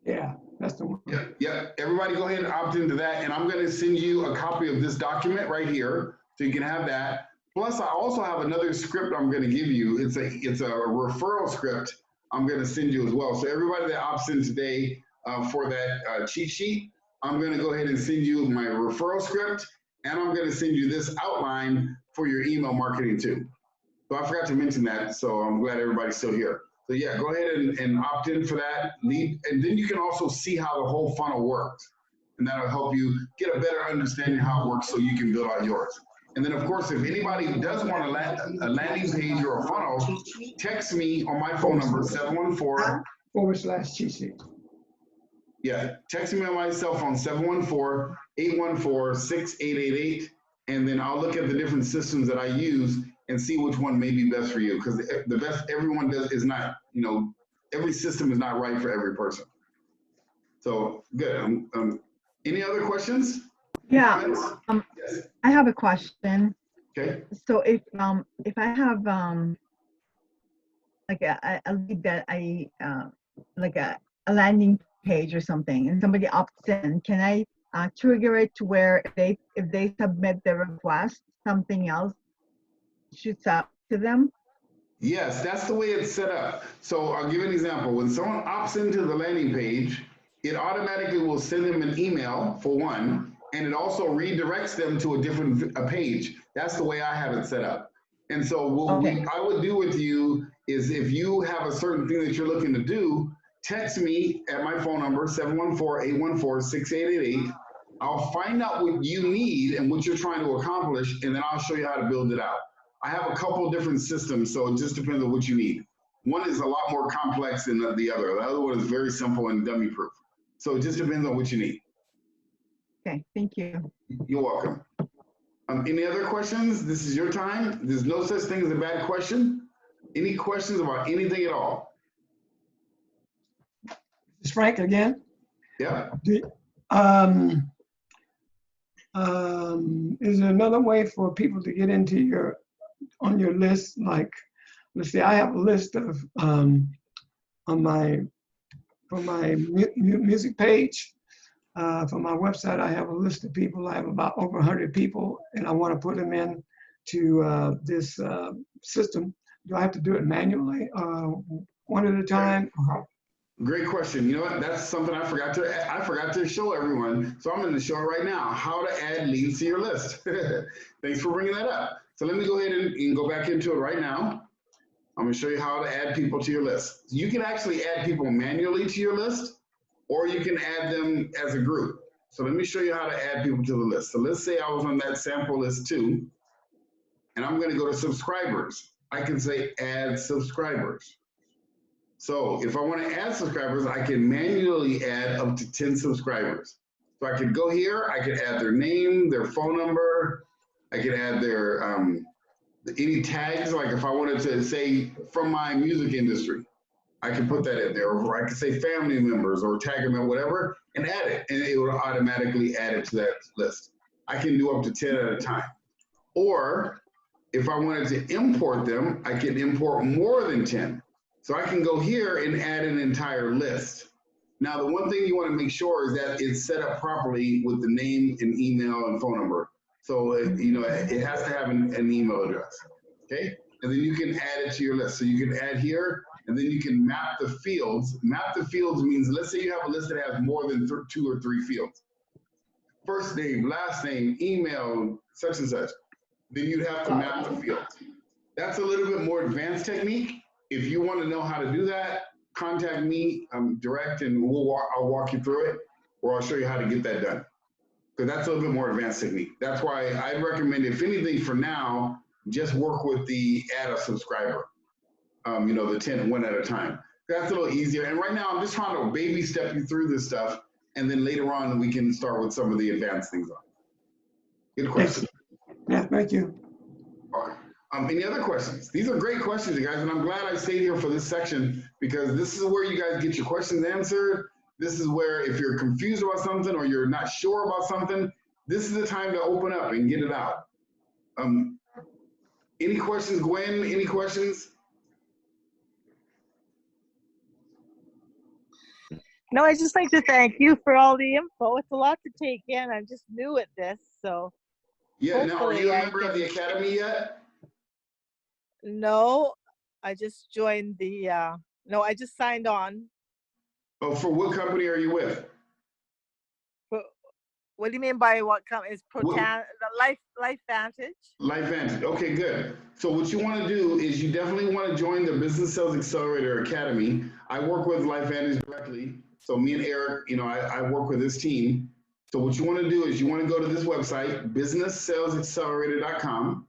Yeah, that's the one. Yeah. Everybody go ahead and opt into that. And I'm going to send you a copy of this document right here so you can have that. Plus, I also have another script I'm going to give you. It's a referral script I'm going to send you as well. So everybody that opts in today, for that cheat sheet, I'm going to go ahead and send you my referral script, and I'm going to send you this outline for your email marketing too. So I forgot to mention that, so I'm glad everybody's still here. So yeah, go ahead and opt in for that. And then you can also see how the whole funnel works, and that'll help you get a better understanding how it works so you can build out yours. And then of course, if anybody does want a landing page or a funnel, text me on my phone number, 714/cheat sheet. Yeah, text me on my cell phone, 714-814-6888, and then I'll look at the different systems that I use and see which one may be best for you. Because the best everyone does is not, every system is not right for every person. So good. Any other questions? Yeah, Yes. I have a question. Okay. So if I have like a lead that like a landing page or something, and somebody opts in, can I trigger it to where if they submit the request, something else shoots out to them? Yes, that's the way it's set up. So I'll give you an example. When someone opts into the landing page, it automatically will send them an email for one, and it also redirects them to a different page. That's the way I have it set up. And so what I would do with you is if you have a certain thing that you're looking to do, text me at my phone number, 714-814-6888. I'll find out what you need and what you're trying to accomplish, and then I'll show you how to build it out. I have a couple different systems, so it just depends on what you need. One is a lot more complex than the other. The other one is very simple and dummy proof. So it just depends on what you need. Okay, thank you. You're welcome. Any other questions? This is your time. There's no such thing as a bad question. Any questions about anything at all? It's Frank again. Yeah. Is there another way for people to get into on your list? Like, let's say I have a list of on my music page. For my website, I have a list of people. I have about over 100 people, and I want to put them in to this system. Do I have to do it manually, one at a time? Great question. You know what? That's something I forgot to show everyone. So I'm going to show it right now. How to add leads to your list. Thanks for bringing that up. So let me go ahead and go back into it right now. I'm going to show you how to add people to your list. You can actually add people manually to your list, or you can add them as a group. So let me show you how to add people to the list. So let's say I was on that sample list too, and I'm going to go to subscribers. I can say add subscribers. So if I want to add subscribers, I can manually add up to 10 subscribers. So I could go here, I could add their name, their phone number, I could add their any tags, like if I wanted to say from my music industry, I can put that in there, or I could say family members or tag them in whatever and add it, and it will automatically add it to that list. I can do up to 10 at a time. Or if I wanted to import them, I can import more than 10. So I can go here and add an entire list. Now, the one thing you want to make sure is that it's set up properly with the name and email and phone number. So, it has to have an email address, okay? And then you can add it to your list. So you can add here, and then you can map the fields. Map the fields means, let's say you have a list that has more than 2 or 3 fields. First name, last name, email, such and such. Then you'd have to map the fields. That's a little bit more advanced technique. If you want to know how to do that, contact me direct, and I'll walk you through it, or I'll show you how to get that done. Because that's a little bit more advanced technique. That's why I recommend, if anything, for now, just work with the add a subscriber. The 10 one at a time. That's a little easier. And right now, I'm just trying to baby step you through this stuff, and then later on, we can start with some of the advanced things on. Good question. Yeah, thank you. Okay. Any other questions? These are great questions, you guys, and I'm glad I stayed here for this section, because this is where you guys get your questions answered. This is where, if you're confused about something or you're not sure about something, this is the time to open up and get it out. Any questions, Gwen? Any questions? No, I just like to thank you for all the info. It's a lot to take in. I'm just new at this, so. Yeah, now are you a hopefully member of the Academy yet? No, I just joined the, no, I just signed on. Oh, for what company are you with? What do you mean by what company? Is Protan, Life Vantage? Life Vantage. Okay, good. So what you want to do is you definitely want to join the Business Sales Accelerator Academy. I work with Life Vantage directly. So me and Eric, I work with this team. So what you want to do is you want to go to this website, businesssalesaccelerator.com.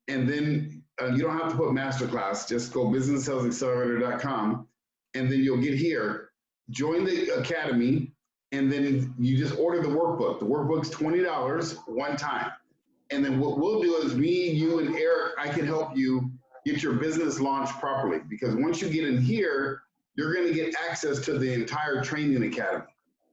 And then you don't have to put masterclass, just go businesssalesaccelerator.com. And then you'll get here, join the Academy, and then you just order the workbook. The workbook's $20 one time. And then what we'll do is me, you, and Eric, I can help you get your business launched properly. Because once you get in here, you're going to get access to the entire training academy.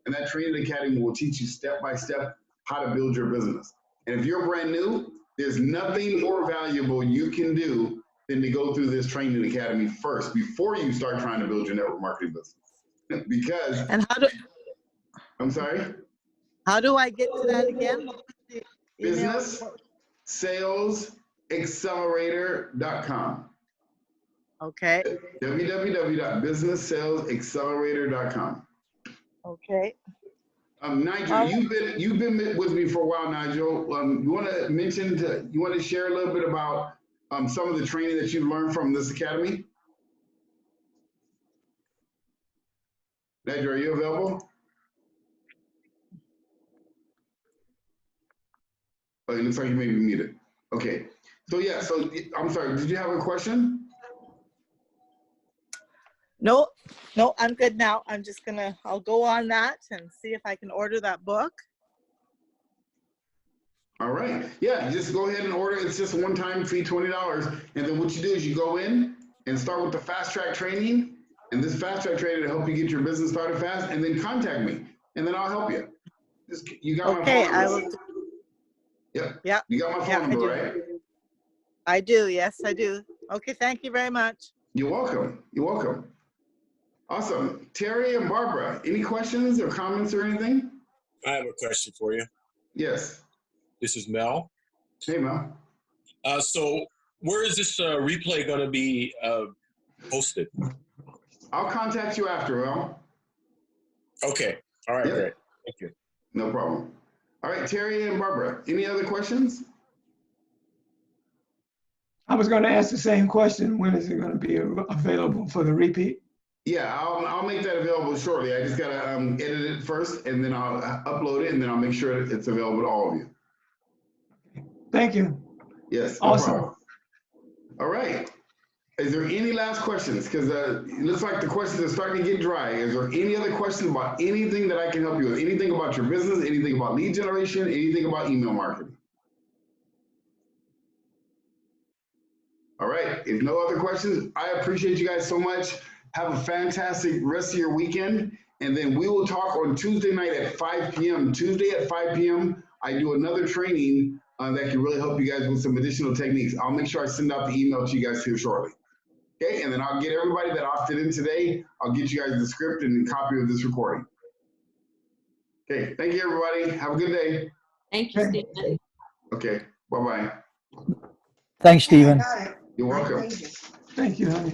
And that training academy will teach you step-by-step how to build your business. And if you're brand new, there's nothing more valuable you can do than to go through this training academy first before you start trying to build your network marketing business. Because, And I'm sorry? how do I get to that again? businesssalesaccelerator.com. Okay. www.businesssalesaccelerator.com. Okay. Nigel, you've been with me for a while, Nigel. You want to share a little bit about some of the training that you've learned from this academy? Nigel, are you available? Oh, it looks like you may be muted. Okay. So yeah, I'm sorry, did you have a question? No, I'm good now. I'm just I'll go on that and see if I can order that book. All right. Yeah, just go ahead and order. It's just a one-time fee, $20. And then what you do is you go in and start with the fast track training. And this fast track training will help you get your business started fast. And then contact me, and then I'll help you. You got my phone number. I will. Yep. Yeah. You got my phone number, right? I do. Yes, I do. Okay. Thank you very much. You're welcome. You're welcome. Awesome. Terry and Barbara, any questions or comments or anything? I have a question for you. Yes. This is Mel. Hey, Mel. So where is this replay going to be posted? I'll contact you after, Mel. Okay. All right, Yep. Great. Thank you. No problem. All right, Terry and Barbara, any other questions? I was going to ask the same question. When is it going to be available for the repeat? Yeah, I'll make that available shortly. I just got to edit it first, and then I'll upload it, and then I'll make sure it's available to all of you. Thank you. Yes, no Awesome. problem. All right. Is there any last questions? Because it looks like the questions are starting to get dry. Is there any other questions about anything that I can help you with? Anything about your business, anything about lead generation, anything about email marketing? All right, if no other questions, I appreciate you guys so much. Have a fantastic rest of your weekend. And then we will talk on Tuesday night at 5 p.m. Tuesday at 5 p.m., I do another training that can really help you guys with some additional techniques. I'll make sure I send out the email to you guys here shortly. Okay, and then I'll get everybody that opted in today, I'll get you guys the script and a copy of this recording. Okay, thank you, everybody. Have a good day. Thank you, Stephen. Okay, bye-bye. Thanks, Stephen. You're welcome. Thank you, honey.